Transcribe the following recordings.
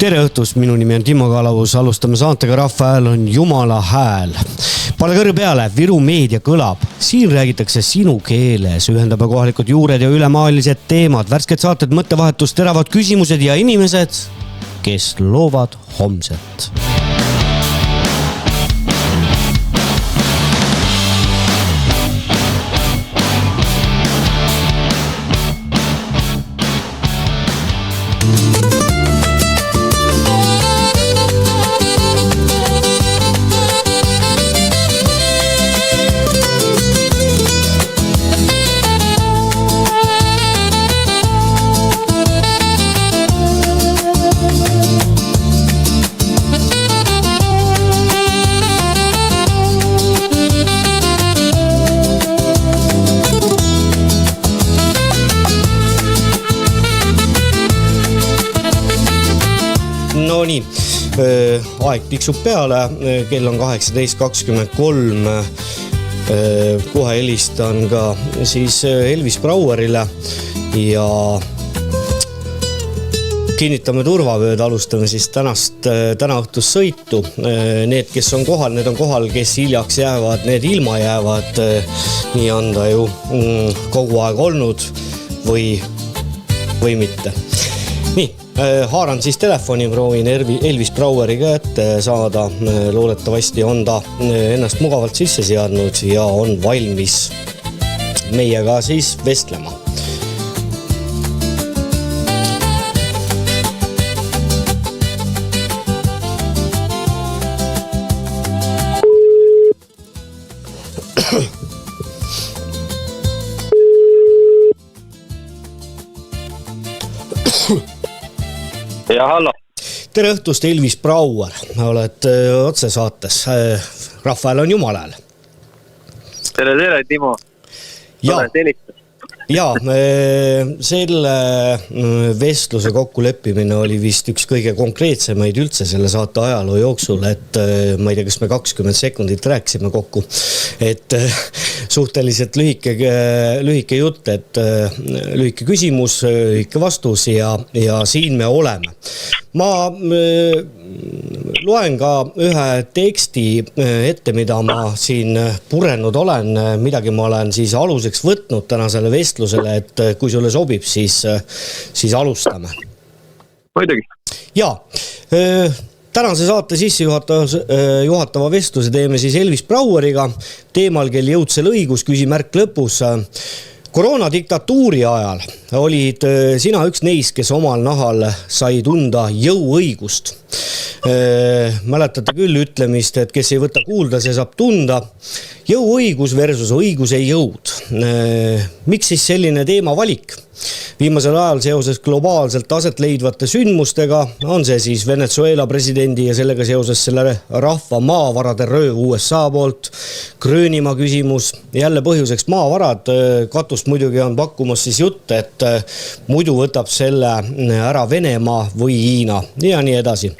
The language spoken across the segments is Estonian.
Tere õhtust, minu nimi on Timo Kalavus, alustame saantega Rahva Hääl on Jumala hääl. Pane kõrv peale, Viru meedia kõlab. Siin räägitakse sinu keeles, ühendame kohalikud juured ja ülemaailmsed teemad, värsked saated, mõttevahetus, teravad küsimused ja inimesed, kes loovad homset. Aeg tiksub peale, kell on 18.23, kohe helistan ka siis Elvis Brauerile ja kinnitame turvavööd, alustame siis täna õhtust sõitu. Need, kes on kohal, need on kohal, kes hiljaks jäävad, need ilma jäävad, nii on ta ju kogu aeg olnud või mitte. Nii. Haaran siis telefoni, proovin Elvis Braueri kätte saada. Loodetavasti on ta ennast mugavalt sisse seadnud ja on valmis meiega siis vestlema. Ja hallo. Tere õhtust, Elvis Brauer. Oled otse saates. Rahva Hääl on Jumala hääl. Tere, Timo. Ja, selle vestluse kokkuleppimine oli vist üks kõige konkreetsemaid üldse selle saate ajaloo jooksul, et ma ei tea, kas me 20 sekundit rääksime kokku, et suhteliselt lühike jutt, et lühike küsimus, lühike vastus ja siin me oleme. Ma loen ka ühe teksti ette, mida ma siin purenud olen, midagi ma olen siis aluseks võtnud tänasele vestlusele, et kui sulle sobib, siis alustame. Muidugi. Ja, tänase saate sisse juhatava vestluse teeme siis Elvis Braueriga, teemal, kel jõudsel õigus, küsimärk lõpus. Koroonadiktatuuri ajal olid sina üks neist, kes omal nahal sai tunda jõuõigust. Mäletate küll ütlemist, et kes ei võta kuulda, see saab tunda. Jõuõigus versus õiguse jõud. Miks siis selline teema valik? Viimasel ajal seoses globaalselt aset leidvate sündmustega on see siis Venezuela presidendi ja sellega seoses selle rahva maavarade rööv USA poolt, Gröönimaa küsimus, jälle põhjuseks maavarad, katust muidugi on pakkumas siis jutt, et muidu võtab selle ära Venemaa või Hiina ja nii edasi.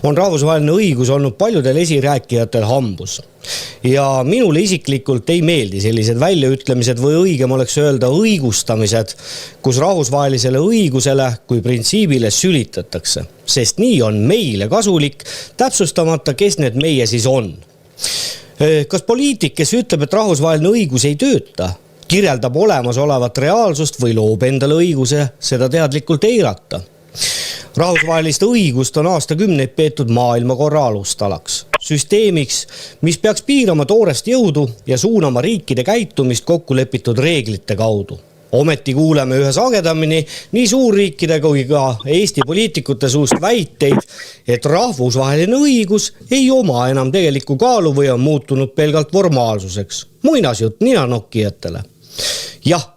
On rahvusvaheline õigus olnud paljudel esirääkijatel hambus. Ja minule isiklikult ei meeldi sellised väljaütlemised või õigem oleks öelda õigustamised, kus rahvusvahelisele õigusele kui printsiibile sülitatakse, sest nii on meile kasulik, täpsustamata, kes need meie siis on. Kas poliitik, kes ütleb, et rahvusvaheline õigus ei tööta, kirjeldab olemasolevat reaalsust või loob endale õiguse seda teadlikult eirata? Rahvusvahelist õigust on aastakümneid peetud maailmakorra alustalaks. Süsteemiks, mis peaks piirama toorest jõudu ja suunama riikide käitumist kokkulepitud reeglite kaudu. Ometi kuuleme ühe sagedamini nii suurriikide kui ka Eesti poliitikute suust väiteid, et rahvusvaheline õigus ei oma enam tegelikku kaalu või on muutunud pelgalt formaalsuseks. Muinasjutt ninanokkijatele. Jah,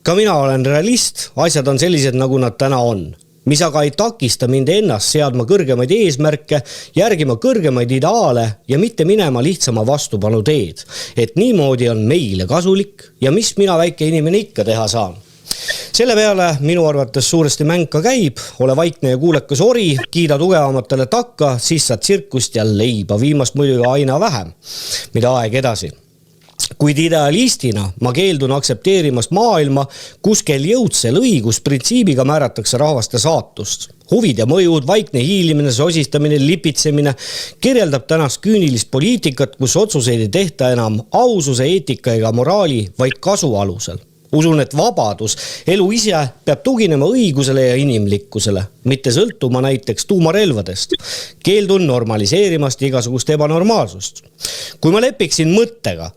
ka mina olen realist, asjad on sellised, nagu nad täna on. Mis aga ei takista mind ennast seadma kõrgemaid eesmärke, järgima kõrgemaid ideaale ja mitte minema lihtsama vastupanu teed. Et niimoodi on meile kasulik ja mis mina väike inimene ikka teha saan. Selle peale minu arvates suuresti mäng ka käib, ole vaikne ja kuulekas ori, kiida tugevamatele takka, siis saad tsirkust ja leiba, viimast muidugi aina vähem, mida aeg edasi. Kuid idealistina ma keeldun aksepteerimast maailma, kus kel jõudsel õigusprintsiibiga määratakse rahvaste saatust. Huvid ja mõjud, vaikne hiilimine, sosistamine, lipitsemine kirjeldab tänast küünilist poliitikat, kus otsuseid ei tehta enam aususe, eetika ega moraali, vaid kasu alusel. Usun, et vabadus, elu ise peab tuginema õigusele ja inimlikkusele, mitte sõltuma näiteks tuumarelvadest. Keeldun normaliseerimast igasugust ebanormaalsust. Kui ma lepiksin mõttega,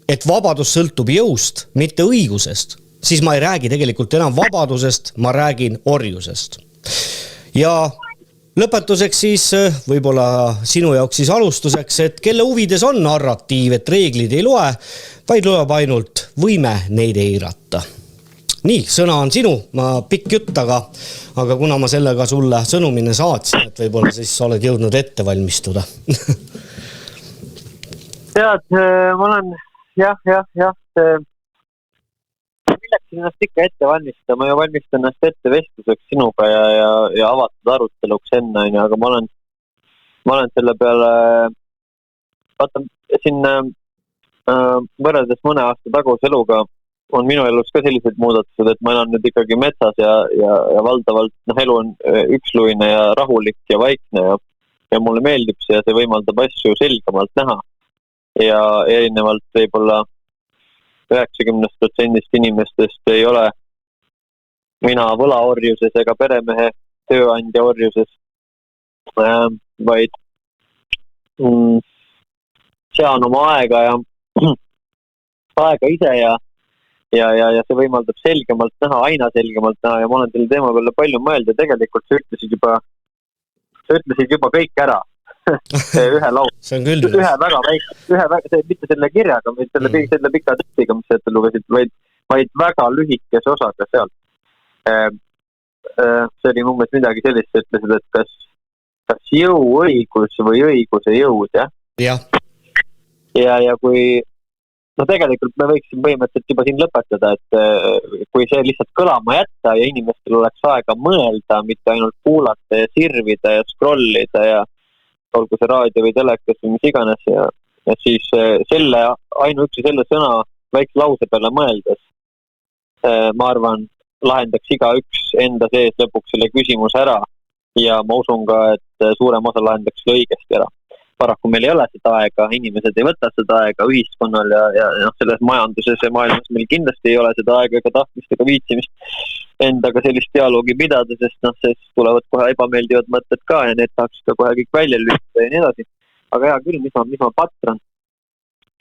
et vabadus sõltub jõust, mitte õigusest, siis ma ei räägi tegelikult enam vabadusest, ma räägin orjusest. Ja lõpetuseks siis võib-olla sinu jaoks siis alustuseks, et kelle huvides on narratiiv, et reeglid ei loe, vaid loeb ainult võime neid eirata. Nii, sõna on sinu, ma pikk jutt, aga kuna ma sellega sulle sõnumine saatsin, et võib-olla siis oled jõudnud ette valmistuda. Tead, ma olen, jah. Milleks ennast ikka ette valmistada, ma ju valmistan ennast ette vestluseks sinuga ja avatud aruteluks enne, aga ma olen selle peale, vaata, siin võrreldes mõne aasta taguse eluga on minu elus ka sellised muudatused, et ma elan nüüd ikkagi metsas ja valdavalt elu on üksluine ja rahulik ja vaikne ja mulle meeldib see ja see võimaldab asju selgemalt näha ja erinevalt võib-olla 90% inimestest ei ole mina võlaorjuses ega peremehe tööandja orjuses, vaid sean oma aega ise ja see võimaldab selgemalt näha, aina selgemalt näha ja ma olen selle teema peale palju mõelda ja tegelikult sa ütlesid juba kõik ära. Ühe laud. See on küll. Ühe väga väike, mitte selle kirjaga, selle pika tekstiga, mis ette lugesid, vaid väga lühikese osaga sealt. See oli umbes midagi sellist, ütlesid, et kas jõuõigus või õiguse jõud, jah? Jah. Ja kui, tegelikult me võiksime põhimõtteliselt juba siin lõpetada, et kui see lihtsalt kõlama jätta ja inimestel oleks aega mõelda, mitte ainult kuulata ja sirvida ja scrollida ja olgu see raadio või telekas või mis iganes ja siis ainuüksi selle sõna väikse lause peale mõeldes, ma arvan, lahendaks igaüks enda sees lõpuks selle küsimuse ära ja ma usun ka, et suurem osa lahendaks selle õigesti ära. Paraku meil ei ole seda aega, inimesed ei võta seda aega ühiskonnal ja selles majanduses ja maailmas meil kindlasti ei ole seda aega ega tahtmist ega viitsimist endaga sellist dialoogi pidada, sest tulevad kohe ebameeldivad mõtted ka ja need tahaks ka kohe kõik välja lühida ja nii edasi. Aga hea küll, mis ma patran,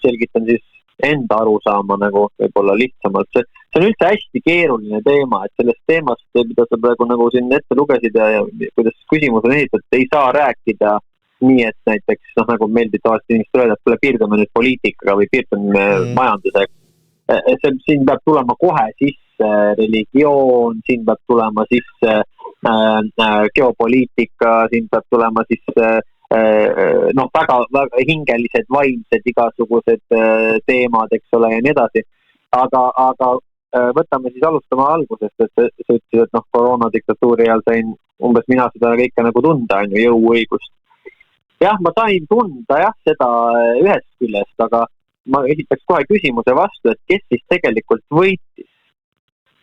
selgitan siis enda arusaama nagu võib-olla lihtsamalt. See on üldse hästi keeruline teema, et sellest teemast, mida sa praegu nagu siin ette lugesid ja kuidas küsimus on esitatud, ei saa rääkida nii, et näiteks, nagu meeldib tavaliselt inimesed öelda, et tule piirdume nüüd poliitikaga või piirdume majandusega. Siin peab tulema kohe sisse religioon, siin peab tulema sisse geopoliitika, siin peab tulema sisse väga, väga hingelised, vaimsed igasugused teemad, eks ole, ja nii edasi. Aga võtame siis alustama algusest, et sa ütlesid, et koroonadiktatuuri ajal sain umbes mina seda kõike nagu tunda, jõuõigust. Jah, ma sain tunda seda ühest küljest, aga ma esitaks kohe küsimuse vastu, et kes siis tegelikult võitis.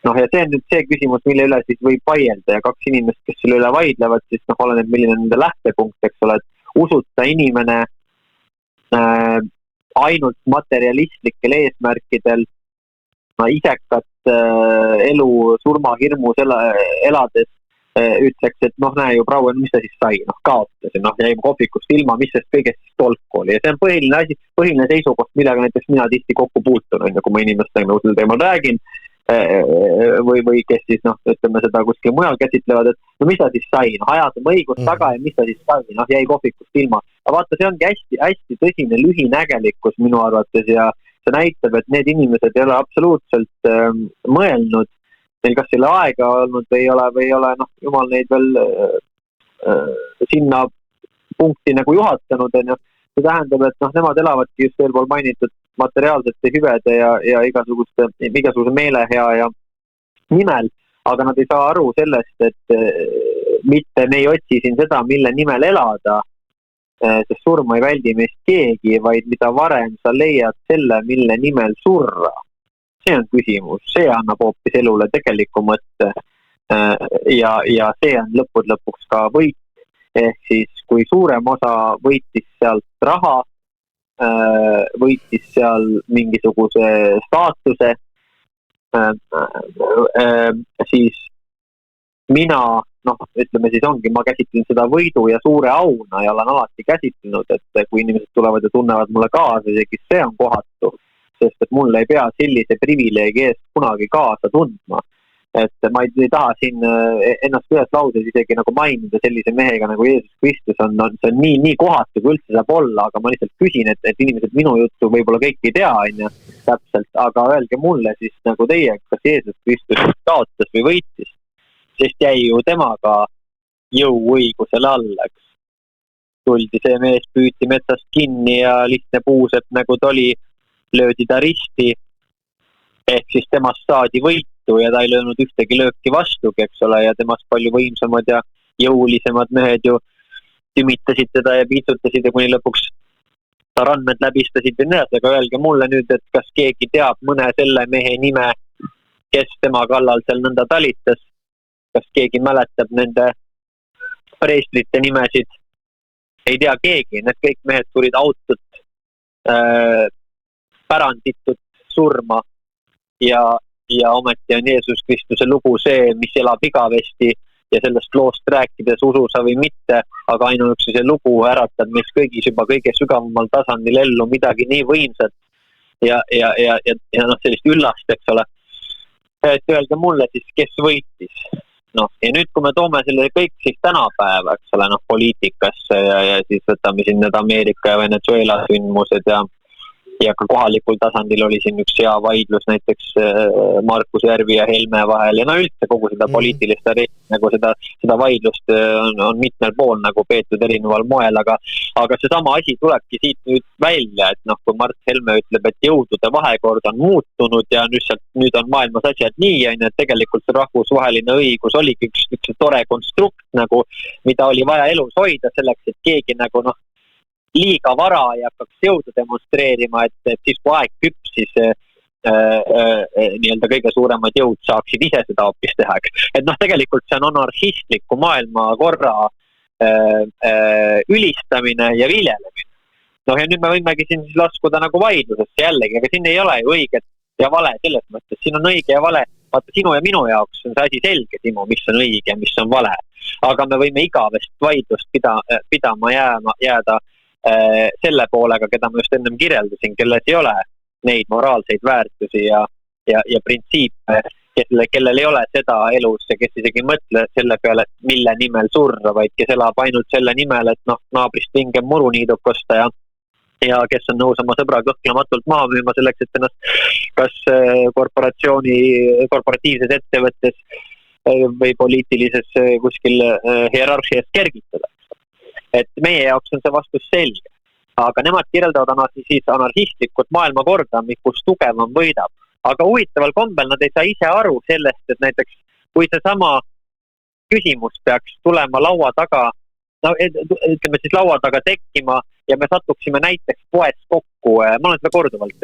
Ja see on nüüd see küsimus, mille üle siis võib vaielda ja kaks inimest, kes selle üle vaidlevad, siis oleneb, milline nende lähtepunkt, eks ole, et usuta inimene ainult materialistlikel eesmärkidel, isekat elu surmahirmus elades ütleks, et näe ju praegu, mis ta siis sai, kaotasin, jäime kohvikust ilma, mis sest kõigest siis tolk oli. Ja see on põhiline seisukoht, millega näiteks mina tihti kokku puutun, kui ma inimestega nagu selle teemal räägin, või kes siis, ütleme seda kuskil mujal käsitlevad, et mis ta siis sai, ajas oma õigust taga ja mis ta siis sai, jäi kohvikust ilma. Aga vaata, see ongi hästi, hästi tõsine lühinägelikkus minu arvates ja see näitab, et need inimesed ei ole absoluutselt mõelnud, neil kas selle aega olnud või ei ole, jumal neid veel sinna punkti nagu juhatanud, see tähendab, et nemad elavadki just eelpool mainitud materiaalsete hüvede ja igasuguse meelehea ja nimel, aga nad ei saa aru sellest, et mitte me ei otsi siin seda, mille nimel elada, sest surma ei väldi meist keegi, vaid mida varem sa leiad selle, mille nimel surra. See on küsimus, see annab hoopis elule tegeliku mõtte ja see on lõpuks ka võit. Ehk siis, kui suurem osa võitis sealt raha, võitis seal mingisuguse staatuse, siis mina, ütleme siis ongi, ma käsitlen seda võidu ja suure auna ja olen alati käsitlenud, et kui inimesed tulevad ja tunnevad mulle kaasa, isegi see on kohatu, sest et mulle ei pea sellise privileegi eest kunagi kaasa tundma. Et ma ei taha siin ennast ühes lauses isegi nagu mainida sellise mehega nagu Jeesus Kristus on see on nii kohatu, kui üldse saab olla, aga ma lihtsalt küsin, et inimesed minu juttu võib-olla kõik ei tea, täpselt, aga öelge mulle siis nagu teie, kas Jeesus Kristus kaotas või võitis, sest jäi ju temaga jõuõigusele alla, eks. Tuldi see mees, püüti metsast kinni ja lihtne puusepp nagu ta oli, löödi ta risti, ehk siis temast saadi võitu ja ta ei löönud ühtegi lööki vastugi, eks ole, ja temast palju võimsamad ja jõulisemad mehed ju tümitasid teda ja piitsutasid ja kuni lõpuks ta randmed läbistasid ja nii, aga öelge mulle nüüd, et kas keegi teab mõne selle mehe nime, kes tema kallal seal nõnda talitas, kas keegi mäletab nende preestrite nimesid, ei tea keegi, need kõik mehed tulid autot, päranditut surma ja ometi on Jeesus Kristuse lugu see, mis elab igavesti ja sellest loost rääkides usu sa või mitte, aga ainuüksi see lugu äratab meis kõigis juba kõige sügavamal tasandil ellu midagi nii võimsat ja sellist üllast, eks ole. Et öelge mulle siis, kes võitis. Ja nüüd, kui me toome selle kõik siis tänapäeva, eks ole, poliitikasse ja siis võtame siin need Ameerika ja Venezuela sündmused ja ka kohalikul tasandil oli siin üks hea vaidlus näiteks Markus Järvi ja Helme vahel ja üldse kogu seda poliitilist nagu seda vaidlust on mitmel pool nagu peetud erineval moel, aga see sama asi tulebki siit nüüd välja, et kui Mart Helme ütleb, et jõudude vahekord on muutunud ja nüüd on maailmas asjad nii, et tegelikult see rahvusvaheline õigus oligi üks tore konstrukt nagu, mida oli vaja elus hoida selleks, et keegi nagu liiga vara ei hakkaks jõudu demonstreerima, et siis kui aeg küps, siis nii-öelda kõige suuremad jõud saaksid ise seda hoopis teha. Et tegelikult see on anarhistliku maailmakorra ülistamine ja viljelemine. Ja nüüd me võimegi siin laskuda nagu vaidlusesse jällegi, aga siin ei ole ju õiget ja vale selles mõttes. Siin on õige ja vale, vaata sinu ja minu jaoks on see asi selge, Timo, mis on õige ja mis on vale. Aga me võime igavest vaidlust pidama jääda selle poolega, keda ma just ennem kirjeldasin, kelles ei ole neid moraalseid väärtusi ja printsiipe, kellel ei ole seda elus ja kes isegi mõtle selle peale, mille nimel surra, vaid kes elab ainult selle nimel, et naabrist vingem muruniiduk osta ja kes on nõus oma sõbra kõhklamatult maha müüma selleks, et ennast kas korporatiivses ettevõttes või poliitilises kuskil hierarhias kergitada. Et meie jaoks on see vastus selge, aga nemad kirjeldavad anarhistlikult maailmakorda, kus tugevam võidab. Aga huvitaval kombel nad ei saa ise aru sellest, et näiteks kui see sama küsimus peaks tulema laua taga, ütleme siis laua taga tekkima ja me satuksime näiteks poes kokku, ma olen seda korduvalt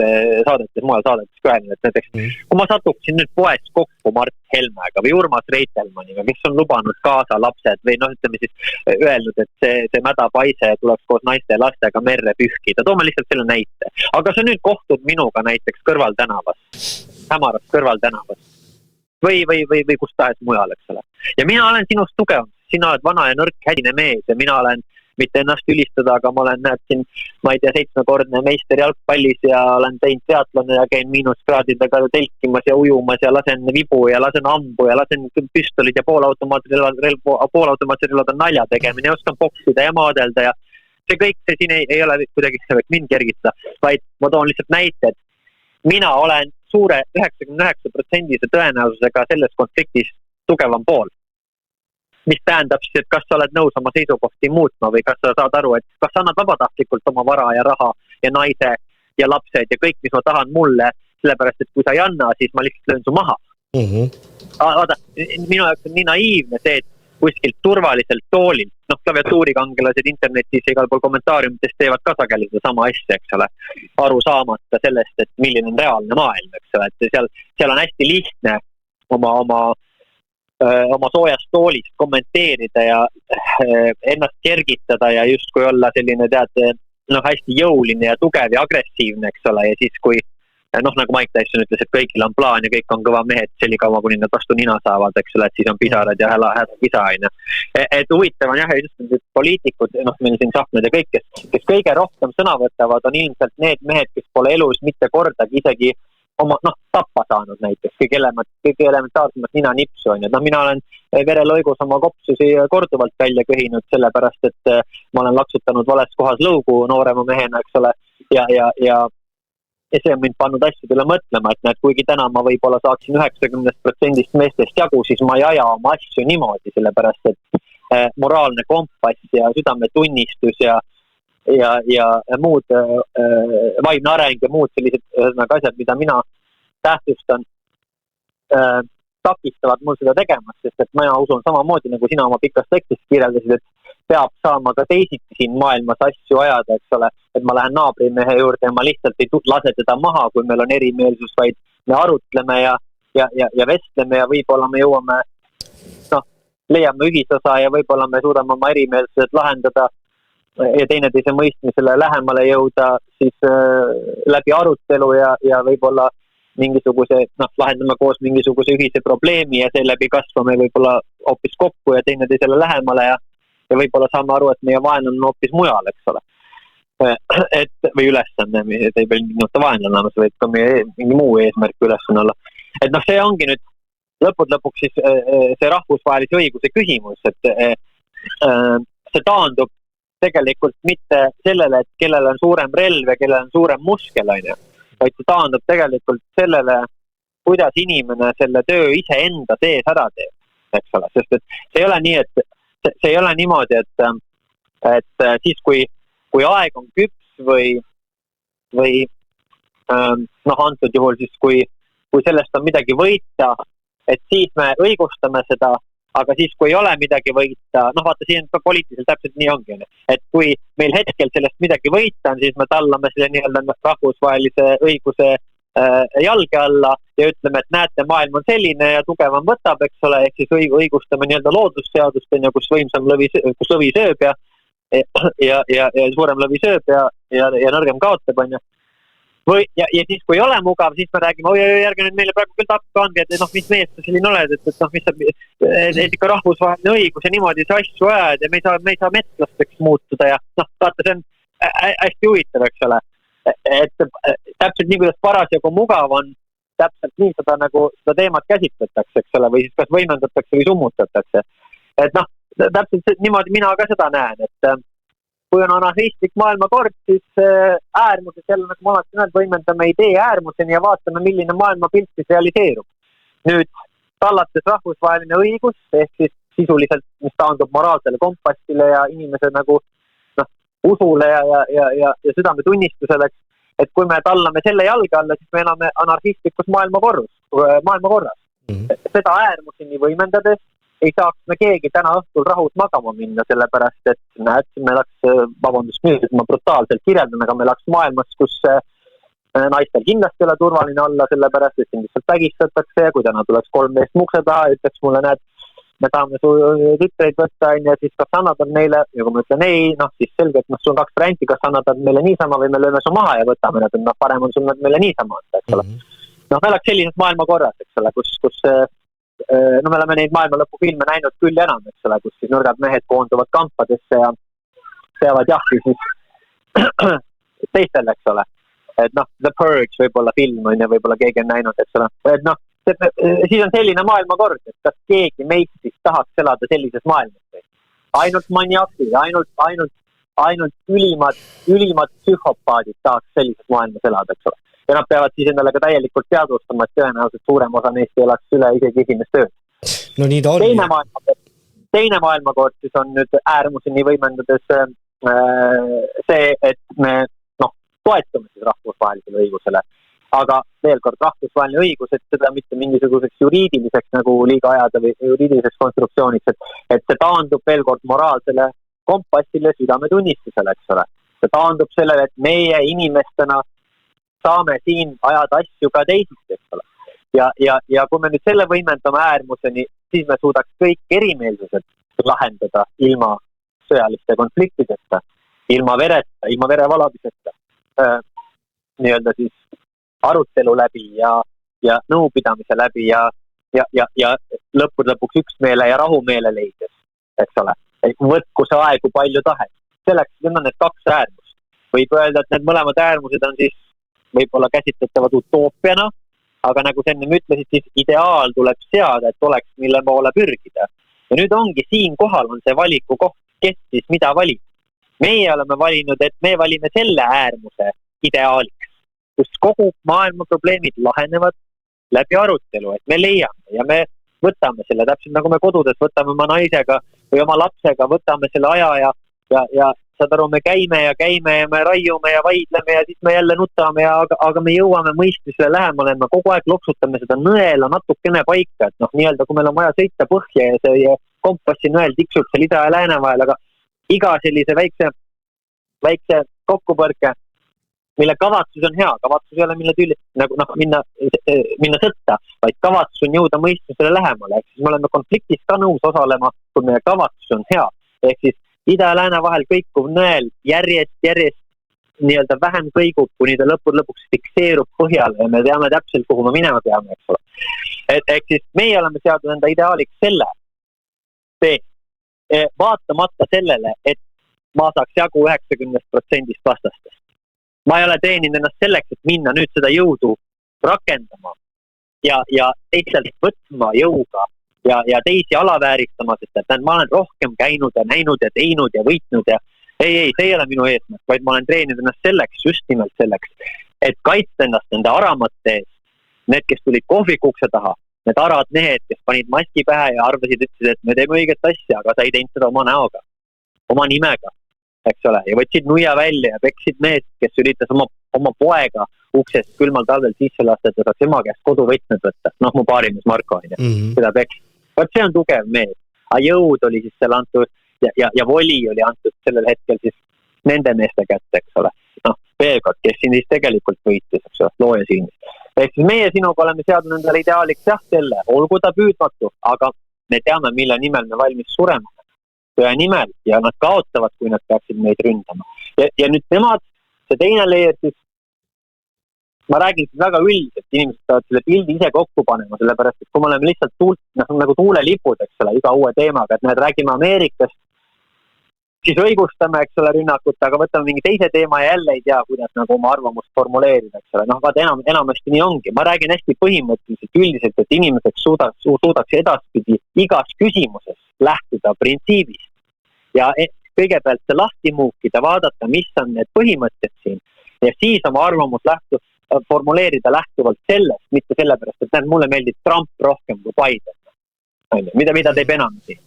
mujal saadetes kõelnud, et näiteks kui ma satuksin nüüd poes kokku Mart Helmega või Urmas Reitelmanniga, kes on lubanud kaasa lapsed või ütleme siis öelnud, et see mädapaise tuleks koos naiste ja lastega merre pühkida, toome lihtsalt selle näite. Aga sa nüüd kohtud minuga näiteks kõrvaltänavas, hämaras kõrvaltänavas või kus tahes mujal, eks ole. Ja mina olen sinust tugevam, sina oled vana ja nõrk hädine mees ja mina olen mitte ennast ülistada, aga ma olen siin, ma ei tea, 7-kordne meister jalgpallis ja olen teinud teatlane ja käin miinuskraadidega telkimas ja ujumas ja lasen vibu ja lasen ambu ja lasen püstolid ja poolautomaatsed relvad on nalja tegemine ja oskan boksida ja maadelda ja see kõik, see siin ei ole kuidagi mind kergitada, vaid ma toon lihtsalt näite, et mina olen suure 99% tõenäosusega selles konfliktis tugevam pool. Mis tähendab siis, et kas sa oled nõus oma seisukohti muutma või kas sa saad aru, et kas sa annad vabatahtlikult oma vara ja raha ja naise ja lapsed ja kõik, mis ma tahan mulle, sellepärast, et kui sa ei anna, siis ma lihtsalt löön su maha. Vaata, minu jaoks on nii naiivne see, et kuskilt turvaliselt toolilt, klaviatuurikangelased internetis ja igal pool kommentaariumites teevad ka sageli seda sama asja, eks ole, aru saamata sellest, et milline on reaalne maailm, eks ole, et seal on hästi lihtne oma soojast toolist kommenteerida ja ennast kergitada ja justkui olla selline, hästi jõuline ja tugev ja agressiivne, eks ole, ja siis kui nagu Mike Tyson ütles, et kõigil on plaan ja kõik on kõva mehed selikaua, kuni nad vastu nina saavad, eks ole, et siis on pisarad ja häda kisa, aina. Et huvitav on jah, just poliitikud, meil siin Tsahknad ja kõik, kes kõige rohkem sõna võtavad, on ilmselt need mehed, kes pole elus mitte kordagi isegi oma, tappa saanud näiteks, kõige elementaarsemat nina nipsu on. Mina olen vereloigus oma kopsusi korduvalt välja kõhinud, sellepärast, et ma olen laksutanud vales kohas lõugu noorema mehena, eks ole, ja see on mind pannud asjadele mõtlema, et näed, kuigi täna ma võib-olla saaksin 90% meestest jagu, siis ma ei aja oma asju niimoodi, sellepärast, et moraalne kompass ja südametunnistus ja muud vaimne areng ja muud sellised asjad, mida mina tähtsustan, takistavad mul seda tegemas, sest et mina usun samamoodi, nagu sina oma pikas tekstis kirjeldasid, et peab saama ka teisiti siin maailmas asju ajada, eks ole, et ma lähen naabrimehe juurde ja ma lihtsalt ei lase teda maha, kui meil on erimeelsus, vaid me arutleme ja vestleme ja võib-olla me jõuame, leiame ühisosa ja võib-olla me suudame oma erimeelsused lahendada ja teineteise mõistmisele lähemale jõuda siis läbi arutelu ja võib-olla mingisuguse, lahendame koos mingisuguse ühise probleemi ja seeläbi kasvame võib-olla hoopis kokku ja teineteisele lähemale ja võib-olla saame aru, et meie vaenlane on hoopis mujal, eks ole. Või ülesanne, et ei pea mingi vaenlane, see võib ka mingi muu eesmärk ülesanne olla. Et see ongi nüüd lõpuks siis see rahvusvahelise õiguse küsimus, et see taandub tegelikult mitte sellele, et kellel on suurem relv ja kellel on suurem muskel, vaid see taandub tegelikult sellele, kuidas inimene selle töö iseenda sees ära teeb, eks ole, sest et see ei ole nii, et see ei ole niimoodi, et siis, kui aeg on küps või antud juhul siis, kui sellest on midagi võita, et siis me õigustame seda, aga siis, kui ei ole midagi võita, vaata, siin ka poliitiliselt täpselt nii ongi, et kui meil hetkel sellest midagi võita on, siis me tallame selle nii-öelda rahvusvahelise õiguse jalge alla ja ütleme, et näete, maailm on selline ja tugevam võtab, eks ole, ehk siis õigustame nii-öelda loodusseadust, kus võimsam lõvi sööb ja suurem lõvi sööb ja nõrgem kaotab, on ju. Ja siis, kui ei ole mugav, siis me räägime, järge nüüd meile praegu küll tapka andke, et mis mees sa selline oled, et ikka rahvusvaheline õigus ja niimoodi see asju ajad ja me ei saa metslasteks muutuda ja vaata, see on hästi huvitav, eks ole. Et täpselt nii, kuidas parasjagu mugav on, täpselt nii seda teemat käsitletakse, eks ole, või siis kas võimendatakse või summutatakse. Et täpselt niimoodi mina ka seda näen, et kui on anarhistlik maailmakord, siis äärmuses jälle, nagu ma alati näen, võimendame idee äärmuseni ja vaatame, milline maailmapilt siis realiseerub. Nüüd tallates rahvusvaheline õigus, ehk siis sisuliselt, mis taandub moraalsele kompassile ja inimese usule ja südametunnistusele, et kui me tallame selle jalge alla, siis me elame anarhistlikus maailmakorras. Seda äärmuseni võimendades ei saaks me keegi täna õhtul rahus magama minna, sellepärast, et näed, me läks, ma brutaalselt kirjeldan, aga me läks maailmas, kus naistel kindlasti ei ole turvaline olla, sellepärast, et siin lihtsalt vägistatakse ja kui täna tuleks 3 meest mukse taha ja ütleks mulle, näed, me tahame su tütreid võtta, ja siis kas annad meile, ja kui ma ütlen ei, siis selge, et sul on 2 varianti, kas annad meile niisama või me lööme su maha ja võtame need, parem on sul nad meile niisama, eks ole. Me oleks sellises maailmakorras, eks ole, kus me oleme neid maailmalõpufilme näinud küll enam, eks ole, kus siis nõrgad mehed koonduvad kampadesse ja peavad jahti siis teistel, eks ole. Et The Purge võib-olla film on ja võib-olla keegi on näinud, eks ole. Et siis on selline maailmakord, et kas keegi meist siis tahaks elada sellises maailmas. Ainult maniakid, ainult ülimad psühhopaadid tahaks sellises maailmas elada, eks ole. Ja nad peavad siis endale ka täielikult teadvustama, et tõenäoliselt suurem osa neist elaks üle isegi esimest ööd. No nii ta on. Teine maailmakord siis on nüüd äärmuseni võimendades see, et me toetume siis rahvusvahelisele õigusele. aga veel kord rahvusvaheline õigus, et seda mitte mingisuguseks juriidiliseks nagu liiga ajada või juriidiliseks konstruktsiooniks, et see taandub veel kord moraalsele kompassile, südametunnistusele, eks ole. See taandub sellele, et meie inimestena saame siin ajada asju ka teisist, eks ole. Ja kui me nüüd selle võimendame äärmuseni, siis me suudaks kõik erimeelsused lahendada ilma sõjaliste konfliktideta, ilma vereta, ilma verevalamiseta, nii-öelda siis arutelu läbi ja nõupidamise läbi ja lõpuks üksmeele ja rahumeele leides, eks ole. Võtku see aegu palju tahet. Selleks on need kaks äärmust. Võib öelda, et need mõlemad äärmused on siis võib-olla käsitletavad utoopiana, aga nagu sa enne ütlesid, siis ideaal tuleb seada, et oleks mille poole pürgida. Ja nüüd ongi siin kohal on see valiku koht, kes siis mida valib. Meie oleme valinud, et me valime selle äärmuse ideaaliks, kus kogu maailma probleemid lahenevad läbi arutelu, et me leiame ja me võtame selle täpselt nagu me kodudes võtame oma naisega või oma lapsega, võtame selle aja ja saad aru, me käime ja me raiume ja vaidleme ja siis me jälle nutame, aga me jõuame mõistisele lähemale, me kogu aeg loksutame seda nõela natukene paika, et nii-öelda kui meil on vaja sõita põhja ja see kompassi nõel tiksub seal ida ja lääne vahel, aga iga sellise väikse kokkupõrke, mille kavatsus on hea, kavatsus ei ole mille tüüli, nagu minna sõtta, vaid kavatsus on jõuda mõistusele lähemale, ehk siis me oleme konfliktis ka nõus osalema, kui meie kavatsus on hea, ehk siis ida ja lääne vahel kõikuv nõel järjest nii-öelda vähem kõigub, kuni ta lõpuks fikseerub põhjale ja me teame täpselt, kuhu me minema peame, eks ole. Ehk siis meie oleme seadnud enda ideaaliks selle tee, vaatamata sellele, et ma saaks jagu 90% vastastest. Ma ei ole treeninud ennast selleks, et minna nüüd seda jõudu rakendama ja teistelt võtma jõuga ja teisi alavääristama, sest et ma olen rohkem käinud ja näinud ja teinud ja võitnud ja ei, see ei ole minu eesmärk, vaid ma olen treeninud ennast selleks, just nimelt selleks, et kaitsta ennast nende aramate eest. Need, kes tulid kohvikukse taha, need arad mehed, kes panid maski pähe ja arvasid, ütlesid, et me teeme õiget asja, aga sa ei teinud seda oma näoga, oma nimega, eks ole, ja võtsid nuia välja ja peksid mees, kes üritas oma poega uksest külmal talvel sisse lasta, et ta saaks ema käest koduvõtmed võtta. Mu paarimees Marko on seda peksid. Vaat see on tugev mees. Aga jõud oli siis seal antud ja voli oli antud sellel hetkel siis nende meeste kätte, eks ole. Veel kord, kes siin siis tegelikult võitis, eks ole, looja silmis. Ehk siis meie sinuga oleme seadnud endale ideaaliks selle, olgu ta püüdmatu, aga me teame, mille nimel me valmis surema. Tõe nimel ja nad kaotavad, kui nad peaksid meid ründama. Ja nüüd nemad, see teine leer siis, ma räägin siis väga üldiselt, inimesed peavad selle pildi ise kokku panema, sellepärast, et kui me oleme lihtsalt nagu tuulelipud, eks ole, iga uue teemaga, et räägime Ameerikast, siis õigustame, eks ole, rünnakut, aga võtame mingi teise teema ja jälle ei tea, kuidas nagu oma arvamust formuleerida, eks ole. Vaata enamasti nii ongi. Ma räägin hästi põhimõtteliselt üldiselt, et inimesed suudaks edaspidi igas küsimuses lähtuda printsiibist ja kõigepealt see lahti muukida, vaadata, mis on need põhimõtted siin ja siis oma arvamus formuleerida lähtuvalt sellest, mitte sellepärast, et mulle meeldib Trump rohkem kui Biden. Mida teeb enam siin.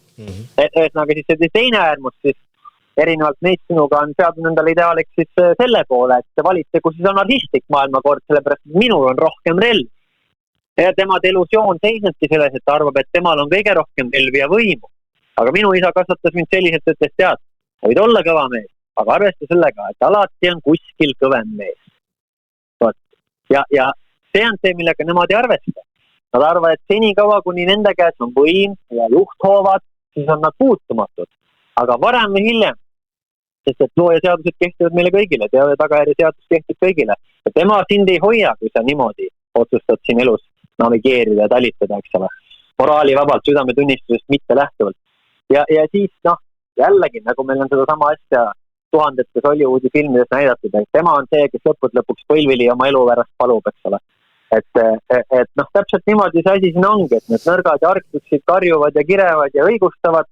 Ühesõnaga siis see teine äärmus siis erinevalt meid sinuga on seadnud endale ideaaliks siis selle poole, et valitsegu siis anarhistlik maailmakord, sellepärast et minul on rohkem relv. Ja tema delusioon seisnebki selles, et ta arvab, et temal on kõige rohkem relvi ja võimu. Aga minu isa kasvatas mind selliselt, et tead, sa võid olla kõva mees, aga arvesta sellega, et alati on kuskil kõvem mees. Ja see on see, millega nemad ei arvesta. Nad arvavad, et senikaua, kuni nende käes on võim ja juhthoovad, siis on nad puutumatud. Aga varem või hiljem, sest et looja seadused kehtivad meile kõigile, teave tagajärje seadus kehtib kõigile. Ja tema sind ei hoia, kui sa niimoodi otsustad siin elus navigeerida ja talitada, eks ole. Moraali vabalt, südametunnistusest mitte lähtuvalt. Ja siis, jällegi, nagu meil on seda sama asja tuhandetes Hollywoodi filmides näidatud, et tema on see, kes lõpuks põlvili oma elu pärast palub, eks ole. Et täpselt niimoodi see asi siin ongi, et need nõrgad ja argtuksid karjuvad ja kirevad ja õigustavad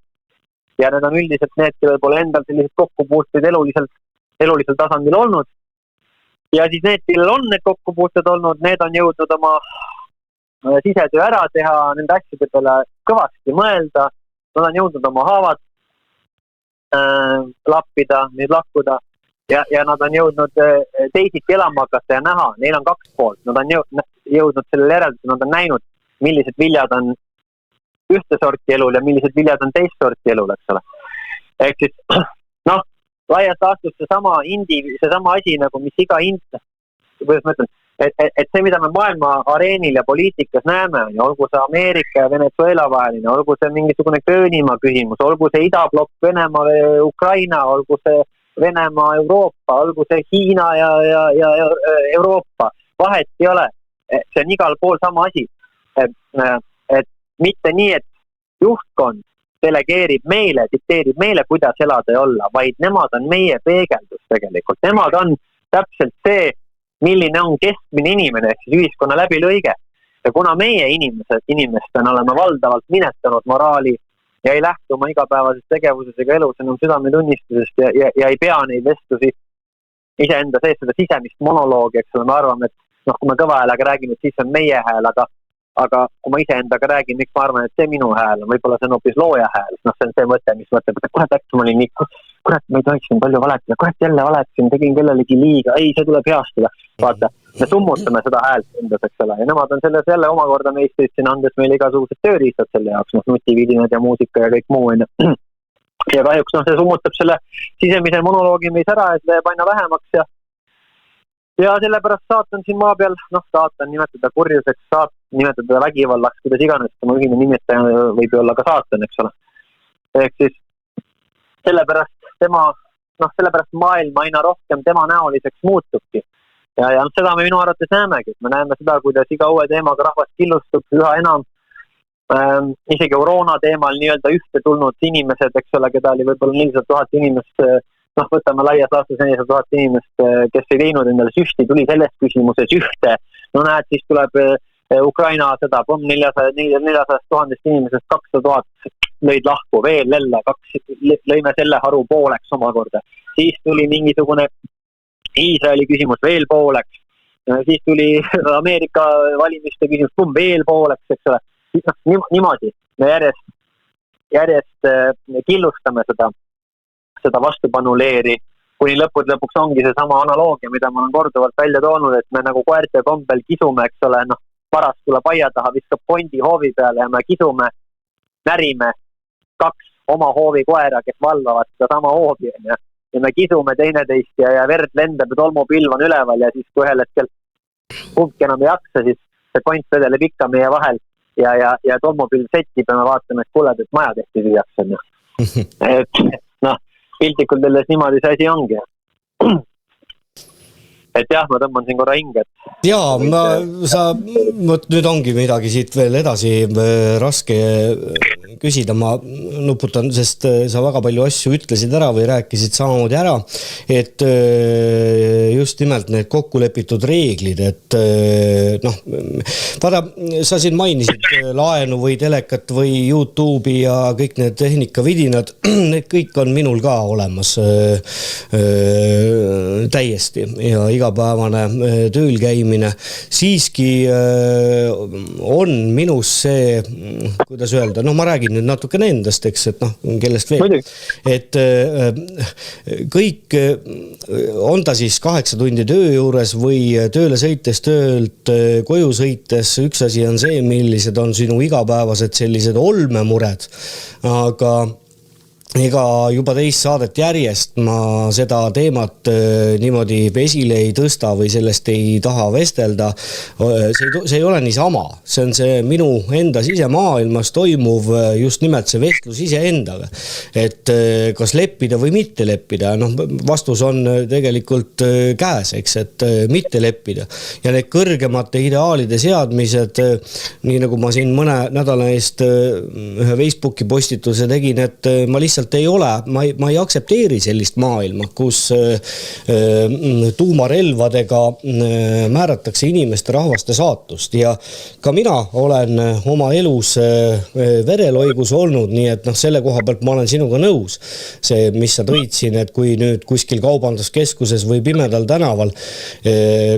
ja need on üldiselt need, kellel pole endal sellised kokkupuuteid elulisel tasandil olnud. Ja siis need, kellel on need kokkupuuted olnud, need on jõudnud oma sisetöö ära teha, nende asjade peale kõvasti mõelda, nad on jõudnud oma haavad lappida, nüüd lakkuda ja nad on jõudnud teisiti elama hakata ja näha, neil on 2 poolt, nad on jõudnud sellele järeldusele, nad on näinud, millised viljad on ühte sorti elul ja millised viljad on teist sorti elul, eks ole. Ehk siis, laias laastus seesama asi nagu, mis iga kuidas ma ütlen, et see, mida me maailma areenil ja poliitikas näeme, olgu see Ameerika ja Venezuela vaheline, olgu see mingisugune Gröönimaa küsimus, olgu see idablokk Venemaa ja Ukraina, olgu see Venemaa, Euroopa, olgu see Hiina ja Euroopa, vahet ei ole. See on igal pool sama asi. Et mitte nii, et juhtkond delegeerib meile, dikteerib meile, kuidas elada ja olla, vaid nemad on meie peegeldus tegelikult. Nemad on täpselt see, milline on keskmine inimene, ehk siis ühiskonna läbilõige. Ja kuna meie inimestena oleme valdavalt minetanud moraali ja ei lähtu oma igapäevasest tegevusest ega elus enam südametunnistusest ja ei pea neid vestlusi iseenda sees seda sisemist monoloogi, eks ole, me arvame, et kui me kõva häälega räägime, et siis on meie hääl, aga kui ma iseendaga räägin, miks ma arvan, et see minu hääl on, võib-olla see on hoopis looja hääl, see on see mõte, mis mõtleb, et kurat, äkki ma olin nii, kurat, ma ei tohiks palju valetada, kurat, jälle valetasin, tegin kellelegi liiga, ei, see tuleb heastada. Vaata, me summutame seda häält endas, eks ole, ja nemad on selles jälle omakorda meist siin andes meile igasugused tööriistad selle jaoks, nutividinad ja muusika ja kõik muu. Ja kahjuks see summutab selle sisemise monoloogi meis ära, et läheb aina vähemaks ja sellepärast saatan siin maa peal, saatan nimetada kurjuseks, nimetada vägivallaks, kuidas iganes, tema ühine nimetaja võib ju olla ka saatan, eks ole. Ehk siis sellepärast maailm aina rohkem tema näoliseks muutubki. Ja seda me minu arvates näemegi, et me näeme seda, kuidas iga uue teemaga rahvas killustub üha enam. Isegi Corona teemal nii-öelda ühte tulnud inimesed, eks ole, keda oli võib-olla 400 000 inimest, võtame laias laastus 400 000 inimest, kes ei teinud endale süsti, tuli selles küsimuses ühte. Näed, siis tuleb Ukraina seda 400 000 inimesest 200 000 lõid lahku, veel jälle, lõime selle haru pooleks omakorda. Siis tuli mingisugune Iisraeli küsimus veel pooleks, siis tuli Ameerika valimiste küsimus veel pooleks, eks ole. Siis niimoodi me järjest killustame seda vastupanuleeri, kuni lõpuks ongi see sama analoogia, mida ma olen korduvalt välja toonud, et me nagu koerte kombel kisume, eks ole, paras tuleb aia taha, viskab pondi hoovi peale ja me kisume, närime 2 oma hoovi koera, kes valvavad seda sama hoovi, ja me kisume teineteist ja verd lendab ja tolmupilv on üleval ja siis kui ühel hetkel kumbki enam ei jaksa, siis see point vedeleb ikka meie vahel ja tolmupilv settib ja me vaatame, et kuule, et maja tehti tühjaks. Piltikul selles niimoodi see asi ongi. Et jah, ma tõmban siin korra hinge. Jaa, nüüd ongi midagi siit veel edasi raske küsida, ma nuputan, sest sa väga palju asju ütlesid ära või rääkisid samamoodi ära, et just nimelt need kokkulepitud reeglid, et vaata, sa siin mainisid laenu või telekat või YouTube'i ja kõik need tehnikavidinad, need kõik on minul ka olemas täiesti ja igapäevane tööl käimine. Siiski on minus see, kuidas öelda, ma räägin nüüd natukene endast, eks, et kellest veel, et kõik on ta siis 8 tundi töö juures või tööle sõites, töölt koju sõites, üks asi on see, millised on sinu igapäevased sellised olmemured, aga ega juba teist saadet järjest ma seda teemat niimoodi esile ei tõsta või sellest ei taha vestelda. See ei ole niisama. See on see minu enda sisemaailmas toimuv just nimelt see vestlus iseendaga. Et kas leppida või mitte leppida. Vastus on tegelikult käes, eks, et mitte leppida. Ja need kõrgemate ideaalide seadmised, nii nagu ma siin mõne nädala eest ühe Facebooki postituse tegin, et ma lihtsalt ei ole, ma ei aktsepteeri sellist maailma, kus tuumarelvadega määratakse inimeste rahvaste saatust ja ka mina olen oma elus vereloigus olnud, nii et selle koha pealt ma olen sinuga nõus. See, mis sa tõid siin, et kui nüüd kuskil kaubanduskeskuses või pimedal tänaval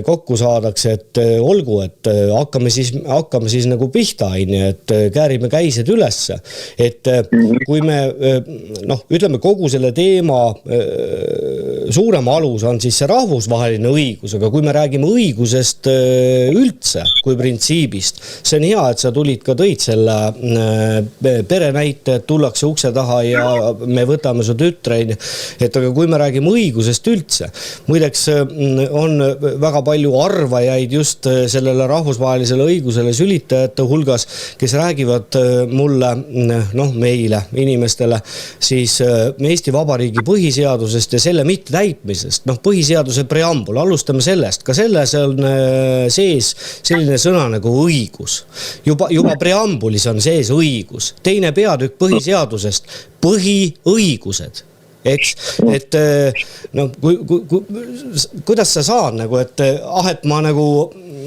kokku saadakse, et olgu, et hakkame siis nagu pihta, et käärime käised ülesse, et kui me ütleme kogu selle teema suurem alus on siis see rahvusvaheline õigus, aga kui me räägime õigusest üldse kui printsiibist, see on hea, et sa tulid ka tõid selle perenäite, et tullakse ukse taha ja me võtame su tütreid, et aga kui me räägime õigusest üldse, muideks on väga palju arvajaid just sellele rahvusvahelisele õigusele sülitajate hulgas, kes räägivad mulle, meile, inimestele, siis Eesti Vabariigi põhiseadusest ja selle mitte täitmisest, põhiseaduse preambul, alustame sellest, ka selles on sees selline sõna nagu õigus. Juba preambulis on sees õigus. Teine peatükk põhiseadusest, põhiõigused. Eks, et kuidas sa saad et ma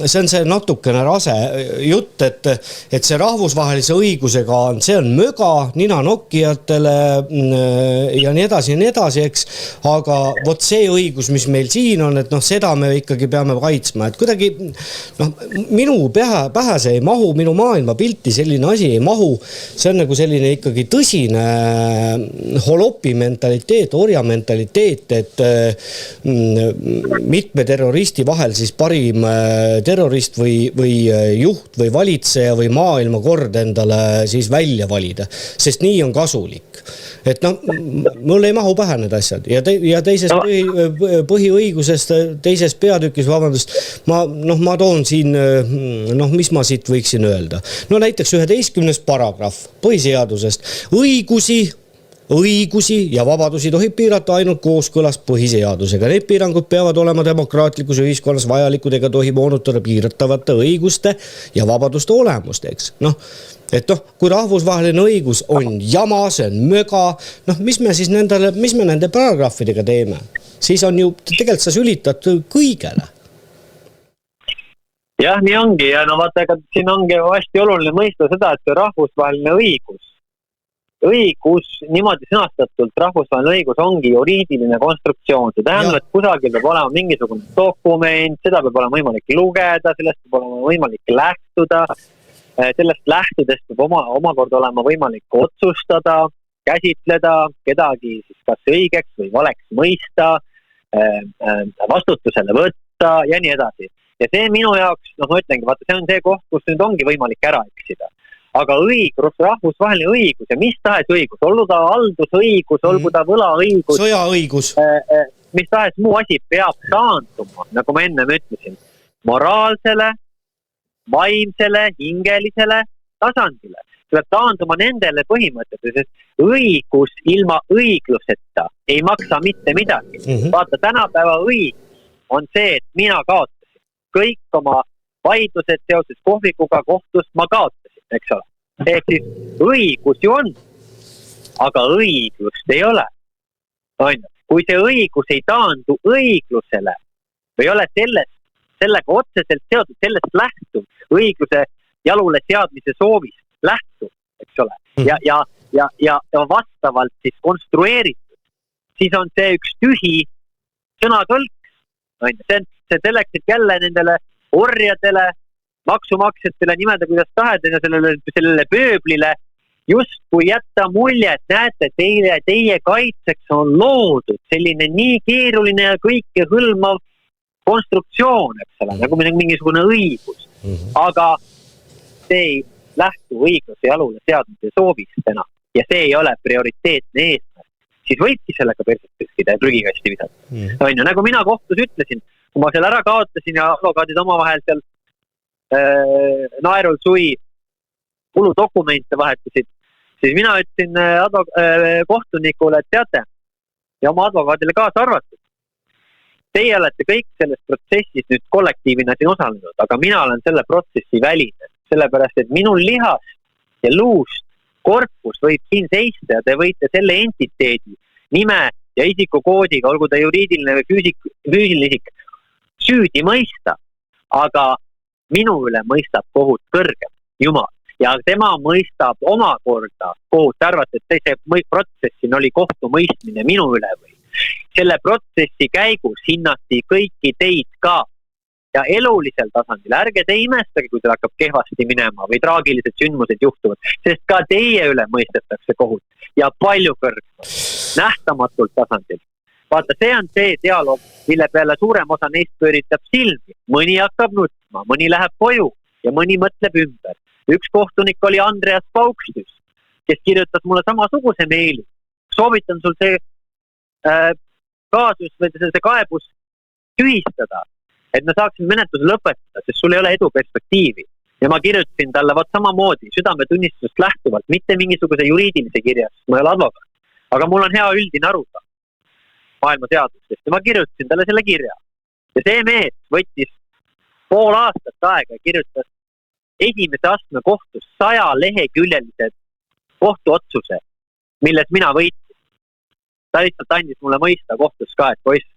see on see natukene rase jutt, et see rahvusvahelise õigusega see on möga ninanokkijatele ja nii edasi, eks, aga vot see õigus, mis meil siin on, et seda me ikkagi peame kaitsma, et kuidagi minu pähe see ei mahu, minu maailmapilti selline asi ei mahu, see on selline ikkagi tõsine holopi mentaliteet, orja mentaliteet, et mitme terroristi vahel siis parim terrorist või juht või valitseja või maailmakord endale siis välja valida, sest nii on kasulik. Et mul ei mahu pähe need asjad ja teises põhiõigusest, teises peatükis, vabandust, ma toon siin, mis ma siit võiksin öelda. Näiteks 11. paragrahv põhiseadusest, õigusi ja vabadusi tohib piirata ainult kooskõlas põhiseadusega. Need piirangud peavad olema demokraatlikus ühiskonnas vajalikud ega tohi moonutada piiratavate õiguste ja vabaduste olemust, eks. Kui rahvusvaheline õigus on jama, see on möga, mis me nende paragrahvidega teeme? Siis on ju, tegelikult sa sülitad kõigele. Jah, nii ongi ja vaata, ega siin ongi hästi oluline mõista seda, et rahvusvaheline õigus niimoodi sõnastatult, rahvusvaheline õigus ongi juriidiline konstruktsioon. See tähendab, et kusagil peab olema mingisugune dokument, seda peab olema võimalik lugeda, sellest peab olema võimalik lähtuda, sellest lähtudest peab omakorda olema võimalik otsustada, käsitleda, kedagi siis kas õigeks või valeks mõista, vastutusele võtta ja nii edasi. Ja see minu jaoks, ma ütlengi, vaata, see on see koht, kus nüüd ongi võimalik ära eksida. Aga rahvusvaheline õigus ja mis tahes õigus, olgu ta haldusõigus, olgu ta võlaõigus, sõjaõigus, mis tahes muu asi peab taanduma, nagu ma enne ütlesin, moraalsele, vaimsele, hingelisele tasandile. See peab taanduma nendele põhimõtetele, sest õigus ilma õigluseta ei maksa mitte midagi. Vaata, tänapäeva õigus on see, et mina kaotasin. Kõik oma vaidlused seoses kohvikuga kohtust ma kaotasin. Eks ole. Ehk siis õigus ju on, aga õiglust ei ole. Kui see õigus ei taandu õiglusele või ole sellega otseselt seotud, sellest lähtub õigluse jalule seadmise soovist lähtub, eks ole. Ja vastavalt siis konstrueeritud, siis on see üks tühi sõnakõlk. See selleks, et jälle nendele orjadele, maksumaksjatele nimeda, kuidas tahed, sellele pööblile just kui jätta mulje, et näete, teie kaitseks on loodud selline nii keeruline ja kõike hõlmav konstruktsioon, eks ole, nagu mingisugune õigus. Aga see ei lähtu õigluse jalule seadmise soovist enam ja see ei ole prioriteetne eesmärk. Siis võidki sellega perset püskida ja prügikasti visata. Nagu mina kohtus ütlesin, kui ma seal ära kaotasin ja advokaadid omavahel seal naerul sui kuludokumente vahetasid, siis mina ütlesin kohtunikule, et teate, ja oma advokaadile kaasa arvatud. Teie olete kõik selles protsessis nüüd kollektiivina siin osalenud, aga mina olen selle protsessi väline, sellepärast, et minul lihast ja luust korpus võib siin seista ja te võite selle entiteedi nime ja isikukoodiga, olgu ta juriidiline või füüsiline isik, süüdi mõista, aga minu üle mõistab kohut kõrgem, Jumal. Ja tema mõistab omakorda kohut, arvata, et see protsess siin oli kohtumõistmine minu üle või. Selle protsessi käigus hinnati kõiki teid ka ja elulisel tasandil, ärge te imestage, kui teil hakkab kehvasti minema või traagilised sündmused juhtuvad, sest ka teie üle mõistetakse kohut ja palju kõrgem, nähtamatult tasandil. Vaata, see on see dialoog, mille peale suurem osa neist pööritab silmi. Mõni hakkab nutma, mõni läheb koju ja mõni mõtleb ümber. Üks kohtunik oli Andreas Paukstus, kes kirjutas mulle samasuguse meili. Soovitan sul see kaasus või see kaebus tühistada, et me saaksime menetluse lõpetada, sest sul ei ole edu perspektiivi. Ja ma kirjutasin talle samamoodi südametunnistusest lähtuvalt, mitte mingisuguse juriidilise kirja, sest ma ei ole advokaat. Aga mul on hea üldine arusaam maailma seadustest ja ma kirjutasin talle selle kirja. Ja see mees võttis pool aastat aega ja kirjutas esimese astme kohtus 100-leheküljelised kohtuotsuse, milles mina võitsin. Ta lihtsalt andis mulle mõista kohtus ka, et poiss,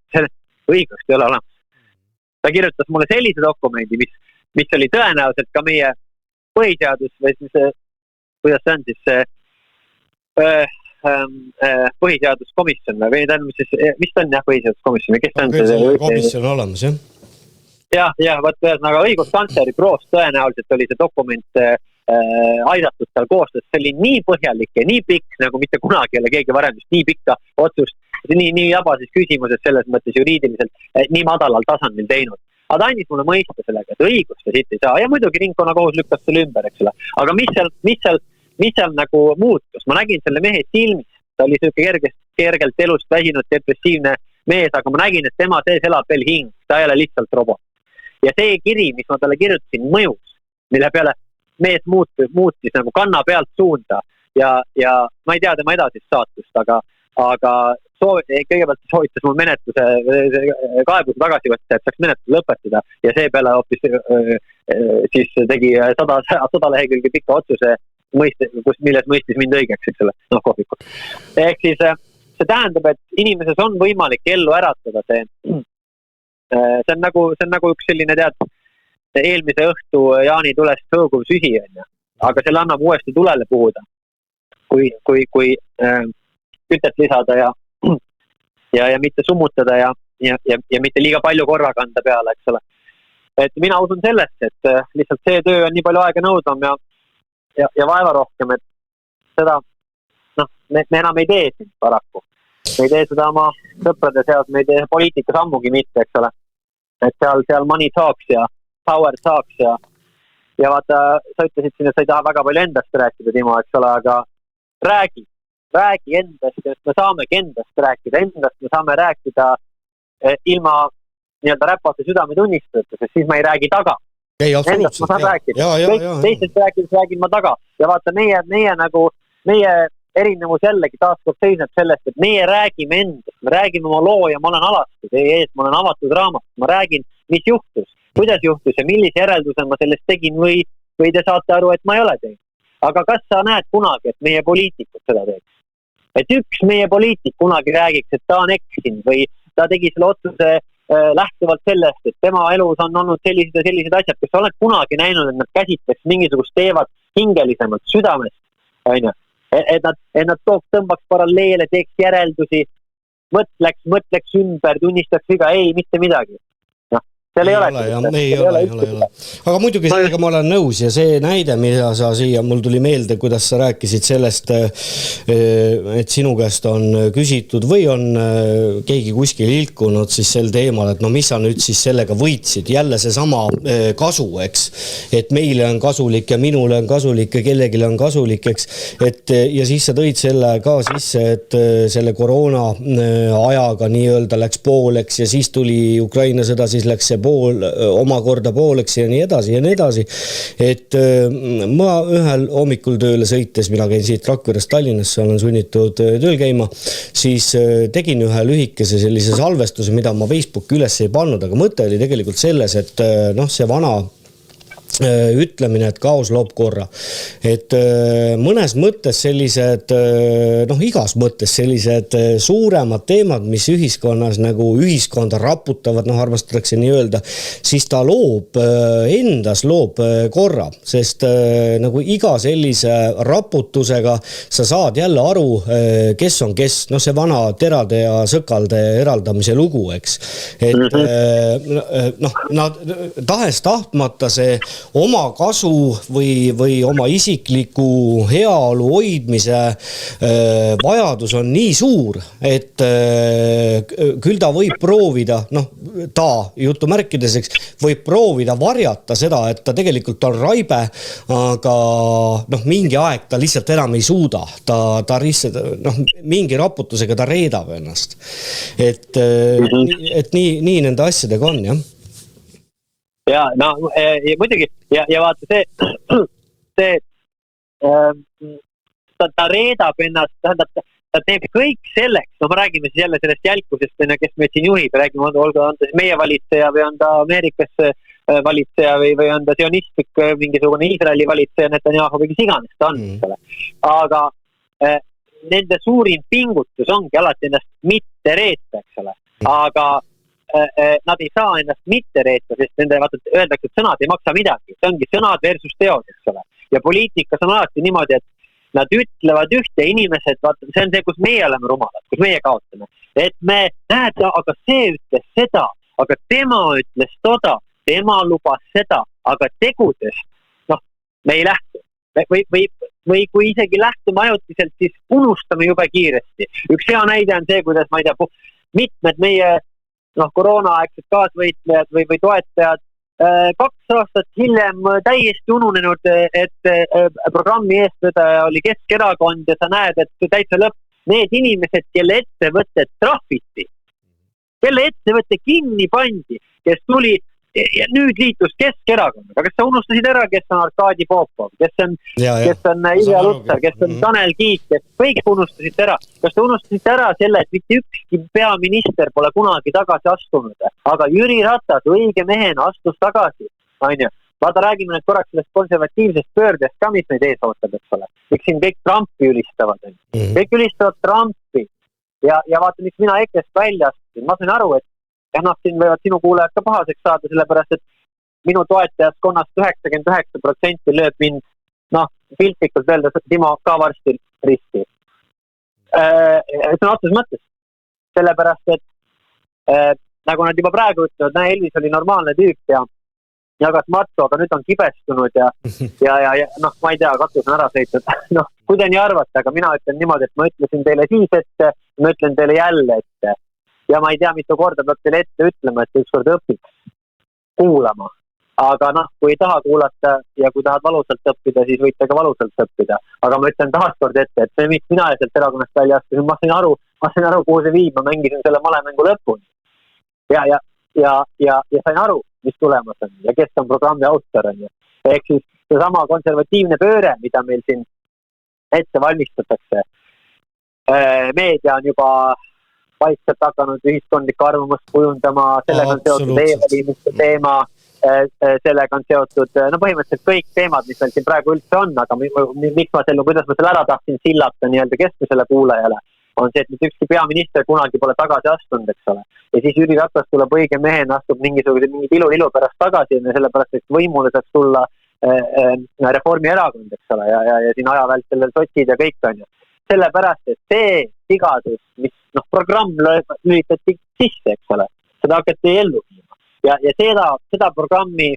õigust ei ole olemas. Ta kirjutas mulle sellise dokumendi, mis oli tõenäoliselt ka meie põhiseadus või siis, kuidas see on siis põhiseaduskomisjon või mis ta on põhiseaduskomisjon või kes ta on see? Komisjon olemas, jah? Jah, võt ühesõnaga õiguskantsleri büroost tõenäoliselt oli see dokument aidatud tal koostas, see oli nii põhjalik ja nii pikk, nagu mitte kunagi ei ole keegi varem just nii pikka otsust, nii jabases küsimuses selles mõttes juriidiliselt nii madalal tasandil teinud. Aga ta andis mulle mõista sellega, et õigust siit ei saa ja muidugi ringkonnakohus lükkas selle ümber, eks ole. Aga mis seal nagu muutus? Ma nägin selle mehe silmis, ta oli selline kergelt elust väsinud depressiivne mees, aga ma nägin, et tema sees elab veel hing, ta ei ole lihtsalt robot. Ja see kiri, mis ma talle kirjutasin, mõjus, mille peale mees muutis nagu kanna pealt suunda ja ma ei tea tema edasist saatust, aga kõigepealt soovitas mul menetluse kaebuse tagasi võtta, et saaks menetluse lõpetada ja see peale hoopis siis tegi 100 lehekülge pikka otsuse, milles mõistis mind õigeks, eks ole, kohvikud. Ehk siis see tähendab, et inimeses on võimalik ellu äratada see on nagu üks selline eelmise õhtu Jaani tulest hõõguv süsi, aga selle annab uuesti tulele puhuda, kui kütet lisada ja mitte summutada ja mitte liiga palju korraga anda peale, eks ole. Et mina usun sellest, et lihtsalt see töö on nii palju aega nõudvam ja vaeva rohkem, et seda, me enam ei tee siin paraku. Me ei tee seda oma sõprade seas, me ei tee poliitikas ammugi mitte, eks ole. Et seal money talks ja power talks ja vaata, sa ütlesid siin, et sa ei taha väga palju endast rääkida, Timo, eks ole, aga räägi endast, et me saamegi endast rääkida, me saame rääkida ilma nii-öelda räpase südametunnistuseta, sest siis ma ei räägi taga. Ei, endast ma saan rääkida. Teistest räägin ma taga. Ja vaata, meie erinevus jällegi taaskord seisneb sellest, et meie räägime endast, me räägime oma loo ja ma olen alastud, ma olen avatud raamat, ma räägin, mis juhtus, kuidas juhtus ja millise järelduse ma sellest tegin või te saate aru, et ma ei ole teinud. Aga kas sa näed kunagi, et meie poliitikud seda teeks? Et üks meie poliitik kunagi räägiks, et ta on eksinud või ta tegi selle otsuse lähtuvalt sellest, et tema elus on olnud sellised asjad, kes oled kunagi näinud, et nad käsitleks mingisugust teevad hingelisemalt südamest, et nad tõmbaks paralleele, teeks järeldusi, mõtleks ümber, tunnistaks viga, ei, mitte midagi. Ei ole. Aga muidugi sellega ma olen nõus ja see näide, mida sa siia, mul tuli meelde, kuidas sa rääkisid sellest, et sinu käest on küsitud või on keegi kuskil ilkunud siis sel teemal, et mis sa nüüd siis sellega võitsid, jälle see sama kasu, eks, et meile on kasulik ja minule on kasulik ja kellegile on kasulik, eks, et ja siis sa tõid selle ka sisse, et selle koroona ajaga nii-öelda läks pooleks ja siis tuli Ukraina sõda, siis läks see omakorda pooleks ja nii edasi, et ma ühel hommikul tööle sõites, mina käin siit Rakverest Tallinnasse, olen sunnitud tööl käima, siis tegin ühe lühikese sellise salvestuse, mida ma Facebooki üles ei pannud, aga mõte oli tegelikult selles, et see vana ütlemine, et kaos loob korra. Et mõnes mõttes sellised, igas mõttes sellised suuremad teemad, mis ühiskonnas nagu ühiskonda raputavad, armastatakse nii öelda, siis ta endas loob korra, sest nagu iga sellise raputusega sa saad jälle aru, kes on kes, see vana terade ja sõkalde eraldamise lugu, eks. Et nad tahes tahtmata see oma kasu või oma isikliku heaolu hoidmise vajadus on nii suur, et küll ta võib proovida, jutumärkides, eks, võib proovida varjata seda, et ta tegelikult on raibe, aga mingi aeg ta lihtsalt enam ei suuda. Ta lihtsalt, mingi raputusega ta reedab ennast. Et nii nende asjadega on, jah. Ja muidugi, ja vaata ta reedab ennast, tähendab, ta teeb kõik selleks, me räägime siis jälle sellest jälkusest, kes meid siin juhib, räägime, on ta meie valitseja või on ta Ameerikas valitseja või on ta sionistlik mingisugune Iisraeli valitseja, Netanyahu või kes iganes ta on. Aga nende suurim pingutus ongi alati ennast mitte reeta, eks ole. Aga nad ei saa ennast mitte reeta, sest nende öeldakse, et sõnad ei maksa midagi. See ongi sõnad versus teod, eks ole. Ja poliitikas on alati niimoodi, et nad ütlevad ühte inimesed, see on see, kus meie oleme rumalad, kus meie kaotame. Et me näete, aga see ütles seda, aga tema ütles toda, tema lubas seda, aga tegudes, me ei lähtu. Või kui isegi lähtume ajutiselt, siis unustame jube kiiresti. Üks hea näide on see, kuidas, ma ei tea, mitmed meie koroonaaegsed kaasvõitlejad või toetajad 2 aastat hiljem täiesti ununenud, et programmi eestvedaja oli Keskerakond ja sa näed, et täitsa lõpp. Need inimesed, kelle ettevõtted trahviti, kelle ettevõtte kinni pandi, kes tuli ja nüüd liitus Keskerakonnaga. Kas sa unustasid ära, kes on Arkadi Popov, kes on Ilja Lutsar, kes on Tanel Kiik, kes kõik unustasid ära. Kas te unustasid ära selle, et mitte ükski peaminister pole kunagi tagasi astunud, aga Jüri Ratas õige mehena astus tagasi, onju. Vaata, räägime nüüd korraks sellest konservatiivsest pöördest ka, mis meid ees ootab, eks ole. Miks siin kõik Trumpi ülistavad, kõik ülistavad Trumpi ja vaata, miks mina EKRE-st välja astusin. Ma sain aru, et siin võivad sinu kuulajad ka pahaseks saada, sellepärast, et minu toetajaskonnast 99% lööb mind, piltlikult öeldes, Timo ka varsti risti. See on otsus mõttes. Sellepärast, et nagu nad juba praegu ütlevad, Elvis oli normaalne tüüp ja jagas matsu, aga nüüd on kibestunud ja ma ei tea, katus on ära sõitnud. Kui te nii arvate, aga mina ütlen niimoodi, et ma ütlesin teile siis ette, ma ütlen teile jälle ette. Ja ma ei tea, mitu korda peab teile ette ütlema, et ükskord õpiks kuulama. Aga kui ei taha kuulata ja kui tahad valusalt õppida, siis võite ka valusalt õppida. Aga ma ütlen taaskord ette, et see, miks mina sealt erakonnast välja astusin, ma sain aru, kuhu see viib, ma mängisin selle malemängu lõpuni. Ja sain aru, mis tulemas on ja kes on programmi autor on. Ehk siis see sama konservatiivne pööre, mida meil siin ette valmistatakse. Meedia on juba vaikselt hakanud ühiskondlikku arvamust kujundama, sellega on seotud e-valimiste teema, sellega on seotud, põhimõtteliselt kõik teemad, mis meil siin praegu üldse on, aga kuidas ma selle ära tahtsin sillata nii-öelda keskmisele kuulajale, on see, et mitte ükski peaminister kunagi pole tagasi astunud, eks ole. Ja siis Jüri Ratas tuleb õige mehena, astub mingi ilu pärast tagasi, sellepärast, et võimule saaks tulla Reformierakond, eks ole, ja siin ajavältel sotsid ja kõik on ju. Sellepärast, et see sigadus, mis programm lülitati sisse, eks ole, seda hakati ellu viima. Ja seda programmi,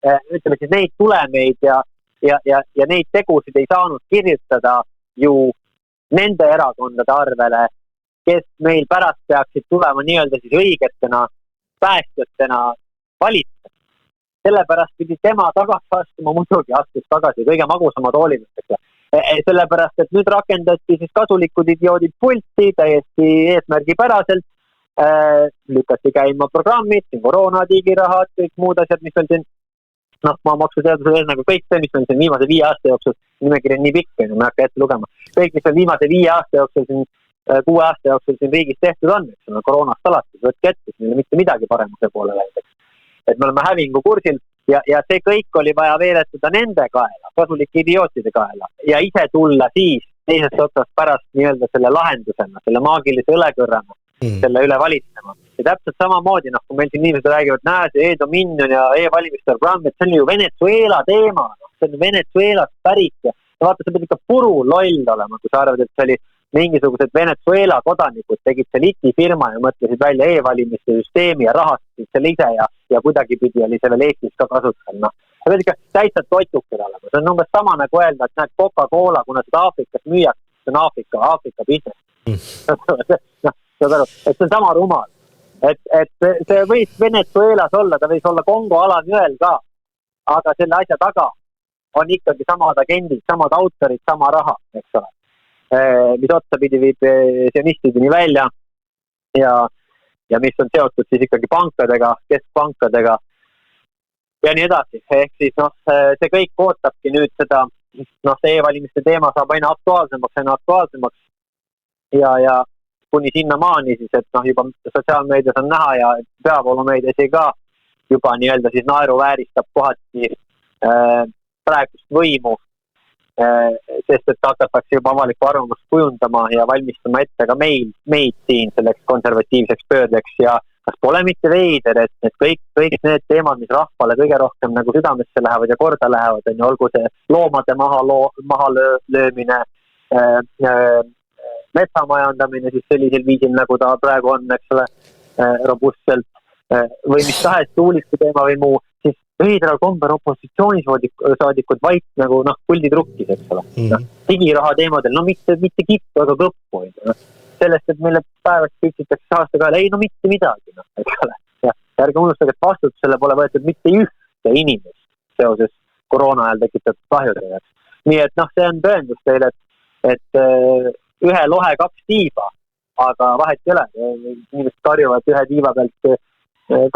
ütleme siis neid tulemeid ja neid tegusid ei saanud kirjutada ju nende erakondade arvele, kes meil pärast peaksid tulema nii-öelda siis õigetena, päästjatena valitsused. Sellepärast pidi tema tagasi astuma, muidugi astus tagasi kõige magusamad hoolidusteks. Sellepärast, et nüüd rakendati siis kasulikud idioodid pulti täiesti eesmärgipäraselt, lükati käima programmid, koroona, digirahad, kõik muud asjad, mis on siin, maamaksuseaduse nagu kõik see, mis on siin viimase 5 aasta jooksul, nimekiri on nii pikk, me hakka ette lugema, kõik, mis on viimase 5 aasta jooksul siin, 6 aasta jooksul siin riigis tehtud on, koroonast alates, võtke ette, meil ei mitte midagi paremuse poole läinud. Et me oleme hävingu kursil ja see kõik oli vaja veeretada nende kaela, kasulike idiootide kaela ja ise tulla siis teisest otsast pärast nii-öelda selle lahendusena, selle maagilise õlekõrrana, selle üle valitsema. Ja täpselt samamoodi, kui meil siin inimesed räägivad, näe, see e-dominion ja e-valimiste programm, et see on ju Venezuela teema, see on Venezuelast pärit ja vaata, see peab ikka puru loll olema, kui sa arvad, et see oli mingisugused Venezuela kodanikud tegid see litifirma ja mõtlesid välja e-valimiste süsteemi ja rahastasid selle ise ja kuidagipidi oli see veel Eestis ka kasutusel. See peab ikka täitsa toitukid olema. See on umbes sama nagu öelda, et näed Coca-Cola, kuna seda Aafrikas müüakse, see on Aafrika business. Et see on sama rumal. Et see võis Venezuelas olla, ta võis olla Kongo alamjõel ka, aga selle asja taga on ikkagi samad agendid, samad autorid, sama raha, eks ole. Mis otsapidi viib sionistideni välja ja mis on seotud siis ikkagi pankadega, keskpankadega ja nii edasi. Ehk siis see kõik ootabki nüüd seda, see e-valimiste teema saab aina aktuaalsemaks ja kuni sinna maani siis, et juba sotsiaalmeedias on näha ja peavoolumeedias ei ka juba nii-öelda siis naeruvääristab kohati praegust võimu, sest et hakatakse juba avalikku arvamust kujundama ja valmistama ette ka meid siin selleks konservatiivseks pöördeks ja kas pole mitte veider, et kõik need teemad, mis rahvale kõige rohkem nagu südamesse lähevad ja korda lähevad, olgu see loomade mahalöömine, metsamajandamine siis sellisel viisil, nagu ta praegu on, eks ole, robustselt, või mis tahes tuuliku teema või muu, siis veidral komber opositsioonisaadikud vait nagu puldid rukkis, eks ole. Digiraha teemadel, mitte kippu ega kõppu. Sellest, et meile päevast püksitakse aasta kaela, mitte midagi, eks ole. Ja ärge unustage, et vastutusele pole võetud mitte ühte inimest seoses koroona ajal tekitatud kahjudega. Nii et see on tõendus teile, et ühe lohe 2 tiiba, aga vahet ei ole. Inimesed karjuvad ühe tiiva pealt,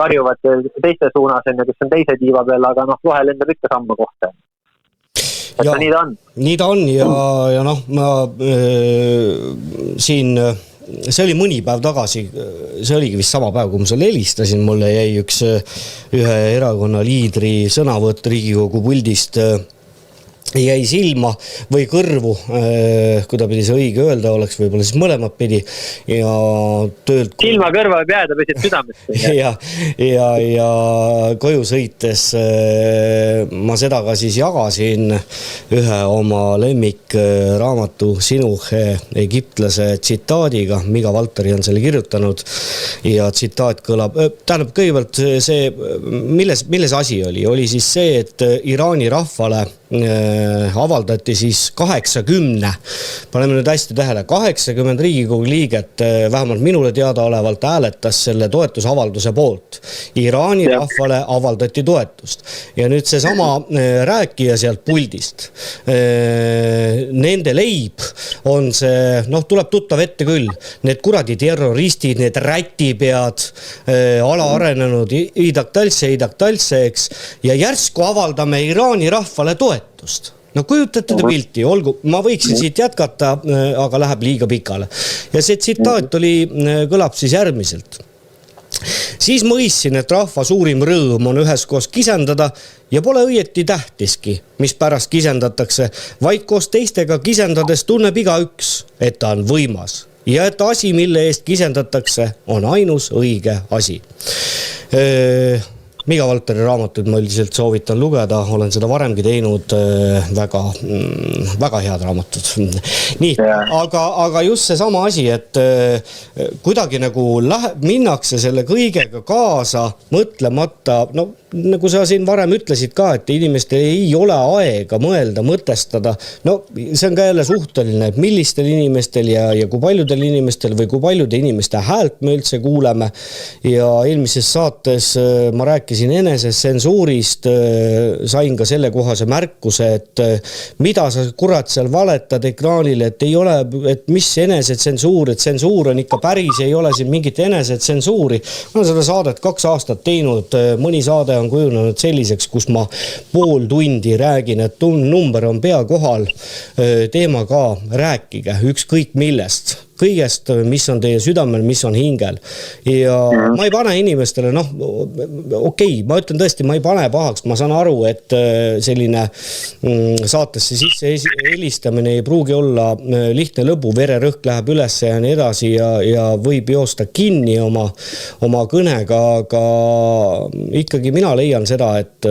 karjuvad teiste suunas, kes on teise tiiva peal, aga lohe lendab ikka samma kohta. Et nii ta on. Nii ta on ja ma siin, see oli mõni päev tagasi, see oligi vist sama päev, kui ma sulle helistasin, mulle jäi ühe erakonna liidri sõnavõtt Riigikogu puldist jäi silma või kõrvu, kui ta pidi see õige öelda oleks, võib-olla siis mõlemad pidi ja töölt... Silma kõrva võib jääda, püsid südamest. Ja koju sõites ma seda ka siis jagasin ühe oma lemmikraamatu Sinuhe egiptlase tsitaadiga, Miga Valteri on selle kirjutanud ja tsitaat kõlab, tähendab kõigepealt see, milles asi oli siis see, et Iraani rahvale avaldati siis 80, paneme nüüd hästi tähele, 80 Riigikogu liiget vähemalt minule teadaolevalt hääletas selle toetusavalduse poolt. Iraani rahvale avaldati toetust. Ja nüüd see sama rääkija sealt puldist. Nende leib on see, tuleb tuttav ette küll. Need kuradi terroristid, need rätipead, alaarenenud idaktalse, eks, ja järsku avaldame Iraani rahvale toetust. Kujutate pilti, olgu, ma võiksin siit jätkata, aga läheb liiga pikale. Ja see tsitaat kõlab siis järgmiselt. Siis mõistsin, et rahva suurim rõõm on üheskoos kisendada ja pole õieti tähtiski, mis pärast kisendatakse, vaid koos teistega kisendades tunneb igaüks, et ta on võimas ja et asi, mille eest kisendatakse, on ainus õige asi. Miga Valteri raamatuid ma üldiselt soovitan lugeda, olen seda varemgi teinud, väga head raamatud. Nii, aga just see sama asi, et kuidagi nagu minnakse selle kõigega kaasa, mõtlemata, nagu sa siin varem ütlesid ka, et inimestel ei ole aega mõelda, mõtestada. See on ka jälle suhteline, et millistel inimestel ja kui paljudel inimestel või kui paljude inimeste häält me üldse kuuleme. Ja eelmises saates ma rääkisin enesetsensuurist, sain ka selle kohase märkuse, et mida sa kurat seal valetad ekraanile, et ei ole, et mis enesetsensuur, et tsensuur on ikka päris, ei ole siin mingit enesetsensuuri. Ma olen seda saadet 2 aastat teinud, mõni saade on kujunenud selliseks, kus ma pool tundi räägin, et number on pea kohal, teema ka rääkige, ükskõik millest. kõigest, mis on teie südamel, mis on hingel. Ja ma ei pane inimestele, okei, ma ütlen tõesti, ma ei pane pahaks, ma saan aru, et selline saatesse sisse helistamine ei pruugi olla lihtne lõbu, vererõhk läheb üles ja nii edasi ja võib joosta kinni oma kõnega, aga ikkagi mina leian seda, et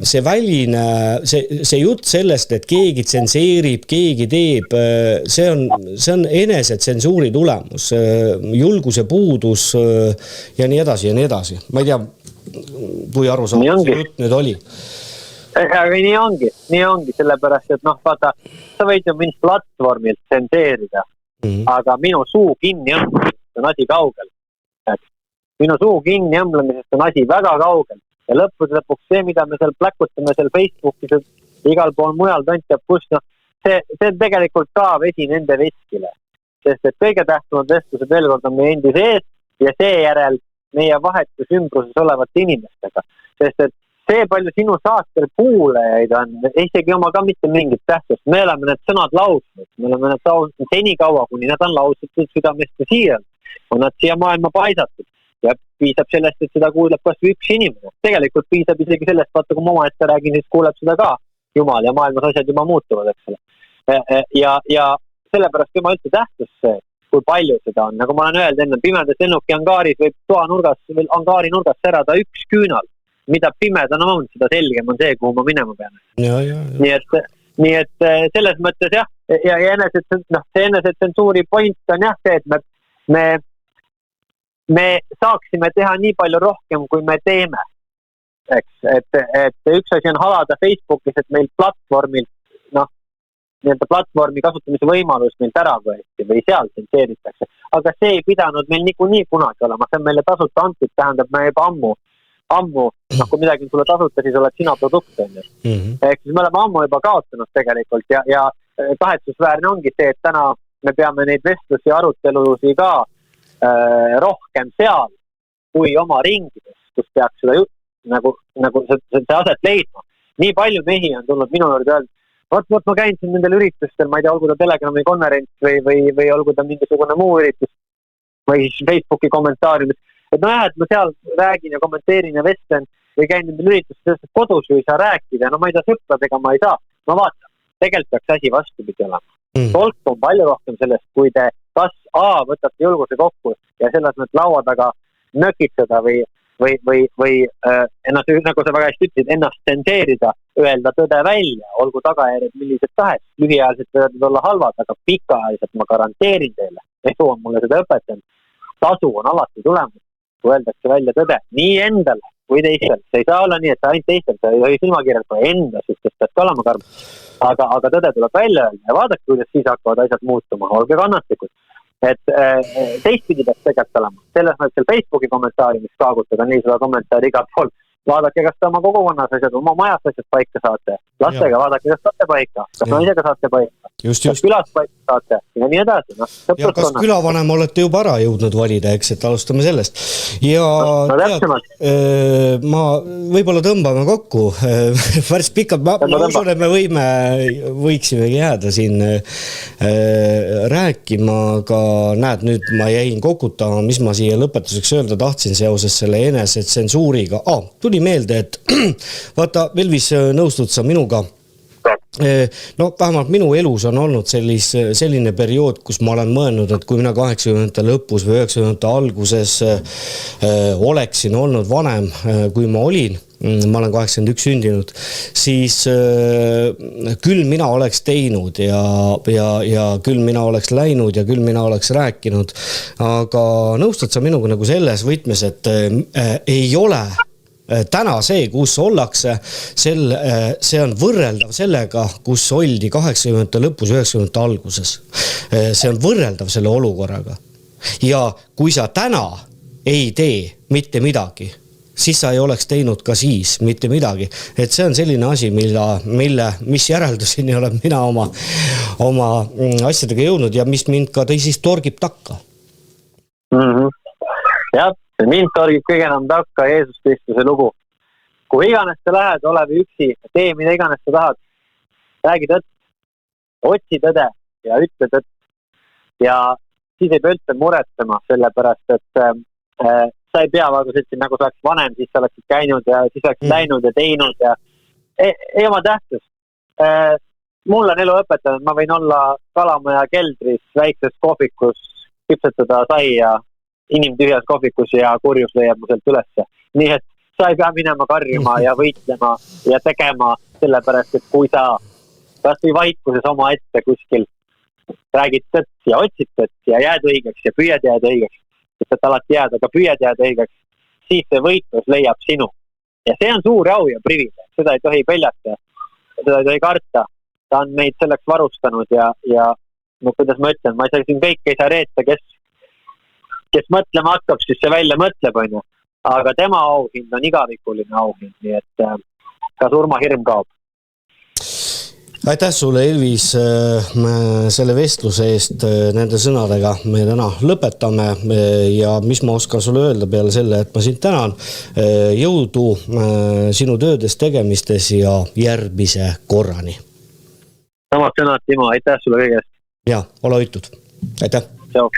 see väline, see jutt sellest, et keegi tsenseerib, keegi teeb, see on enesetsensuuri tulemus, julguse puudus ja nii edasi ja nii edasi. Ma ei tea, kui arusaam see jutt nüüd oli. Aga nii ongi, sellepärast, et vaata, sa võid ju mind platvormilt tsenseerida, aga minu suu kinni õmblemisest on asi kaugel. Minu suu kinni õmblemisest on asi väga kaugel. Ja lõpuks see, mida me seal pläkutame seal Facebookis, igal pool mujal tontab kus, see on tegelikult ka vesi nende veskile. Sest et kõige tähtsamad vestlused veel kord on meie endi sees ja seejärel meie vahetus ümbruses olevate inimestega. Sest et see palju sinu saatel kuulajaid on, isegi oma ka mitte mingit tähtsust. Me oleme need sõnad lausnud. Me oleme need lausnud senikaua, kuni nad on lausutud südamest ja siiralt. On nad siia maailma paisatud. Ja piisab sellest, et seda kuulab kas või üks inimene. Tegelikult piisab isegi sellest, vaata kui ma oma ette räägin, siis kuuleb seda ka Jumal ja maailmas asjad juba muutuvad, eks ole. Ja sellepärast tema üldse tähtstus see, kui palju seda on. Nagu ma olen öelnud enne, pimedas lennuki angaaris võib toa nurgas, angaari nurgas särada üks küünal. Mida pimedana on, seda selgem on see, kuhu ma minema pean. Nii et selles mõttes jah, ja see enesetsensuuri point on jah see, et me saaksime teha nii palju rohkem, kui me teeme. Eks, et üks asi on halada Facebookis, et meil platvormilt, nii-öelda platvormi kasutamise võimalus meilt ära võeti või seal tsenseeritakse. Aga see ei pidanud meil nii kunagi olema, see on meile tasuta antud, tähendab me juba ammu, kui midagi sulle tasuta, siis oled sina produkt. Ehk siis me oleme ammu juba kaotanud tegelikult ja kahetsusväärne ongi see, et täna me peame neid vestlusi ja arutelusi ka rohkem seal kui oma ringides, kus peaks seda nagu see aset leidma. Nii palju mehi on tulnud minu juurde öelda, Vot ma käin siin nendel üritustel, ma ei tea, olgu ta Telegrami konverents või olgu ta mingisugune muu üritus või siis Facebooki kommentaariumis. Et et ma seal räägin ja kommenteerin ja vestlen või käin nendel üritustel, sest kodus ju ei saa rääkida. No ma ei saa sõpradega, ma ei saa. No vaata, tegelikult peaks asi vastupidi olema. Tolk on palju rohkem sellest, kui te kas võtate julguse kokku ja selles mõttes laua taga nökitseda või ennast, nagu sa väga hästi ütlesid, ennast tsenseerida, öelda tõde välja, olgu tagajärjed millised tahes. Lühiajaliselt võivad olla halvad, aga pikaajaliselt ma garanteerin teile, Esu on mulle seda õpetanud. Tasu on alati tulemus, kui öeldakse välja tõde, nii endale kui teistel. See ei saa olla nii, et ainult teistel, see ei või silmakirjalt või enda, sest peaks ka olema karm. Aga tõde tuleb välja öelda ja vaadake, kuidas siis hakkavad asjad muutuma, olge kannatlikud. Et teistpidi peaks tegelikult olema. Selles mõttes seal Facebooki kommentaari, mis kaagutada, nii seda kommentaari igalt pool. Vaadake, kas te oma kogukonnas asjad, oma majas asjad paika saate. Lastega vaadake, kas saate paika, kas naisega saate paika, kas külas paika saate ja nii edasi. Ja kas külavanem olete juba ära jõudnud valida, eks, et alustame sellest. Ja ma võib-olla tõmbame kokku. Päris pikalt, ma usun, et me võiksimegi jääda siin rääkima, aga näed, nüüd ma jäin kokutama, mis ma siia lõpetuseks öelda tahtsin seoses selle enesetsensuuriga. Tuli meelde, et vaata, Elvis, nõustud sa minuga. No vähemalt minu elus on olnud selline periood, kus ma olen mõelnud, et kui mina 80. lõpus või 90. alguses oleksin olnud vanem, kui ma olin, ma olen 81 sündinud, siis küll mina oleks teinud ja küll mina oleks läinud ja küll mina oleks rääkinud, aga nõustud sa minuga nagu selles võtmes, et ei ole täna see, kus ollakse, see on võrreldav sellega, kus oldi 80. lõpus, 90. alguses. See on võrreldav selle olukorraga. Ja kui sa täna ei tee mitte midagi, siis sa ei oleks teinud ka siis mitte midagi. Et see on selline asi, mis järelduseni olen mina oma asjadega jõudnud ja mis mind ka siis torgib takka. Jah. Mind torgib kõige enam takka Jeesus Kristuse lugu. Kui iganes sa lähed, ole või üksi, tee mida iganes sa tahad, räägi tõtt, otsi tõde ja ütle tõtt. ja siis ei pea üldse muretsema, sellepärast et sa ei pea, nagu sa ütlesid, nagu sa oleks vanem, siis sa oleksid käinud ja siis oleks läinud ja teinud ja ei oma tähtis. Mul on elu õpetanud, ma võin olla Kalamaja keldris väikses kohvikus, küpsetada saia inimtühjas kohvikus ja kurjus leiab mu sealt ülesse. Nii et sa ei pea minema karjuma ja võitlema ja tegema, sellepärast et kui sa kas või vaikuses oma ette kuskil räägid tõtt ja otsid tõtt ja jääd õigeks ja püüad jääda õigeks, et alati jääd, aga püüad jääda õigeks, siis see võitlus leiab sinu. Ja see on suur au ja privileeg, seda ei tohi peljata, seda ei tohi karta. Ta on meid selleks varustanud ja no kuidas ma ütlen, ma ei saa siin kõik ei saa reeta, kes mõtlema hakkab, siis see välja mõtleb, on ju. Aga tema auhind on igavikuline auhind, nii et ka surmahirm kaob. Aitäh sulle, Elvis, selle vestluse eest nende sõnadega. Me täna lõpetame ja mis ma oskan sulle öelda peale selle, et ma sind tänan. Jõudu sinu töödes tegemistes ja järgmise korrani. Samad sõnad, Timo, aitäh sulle kõigest. Ja, ole hoitud. Aitäh. Tšau.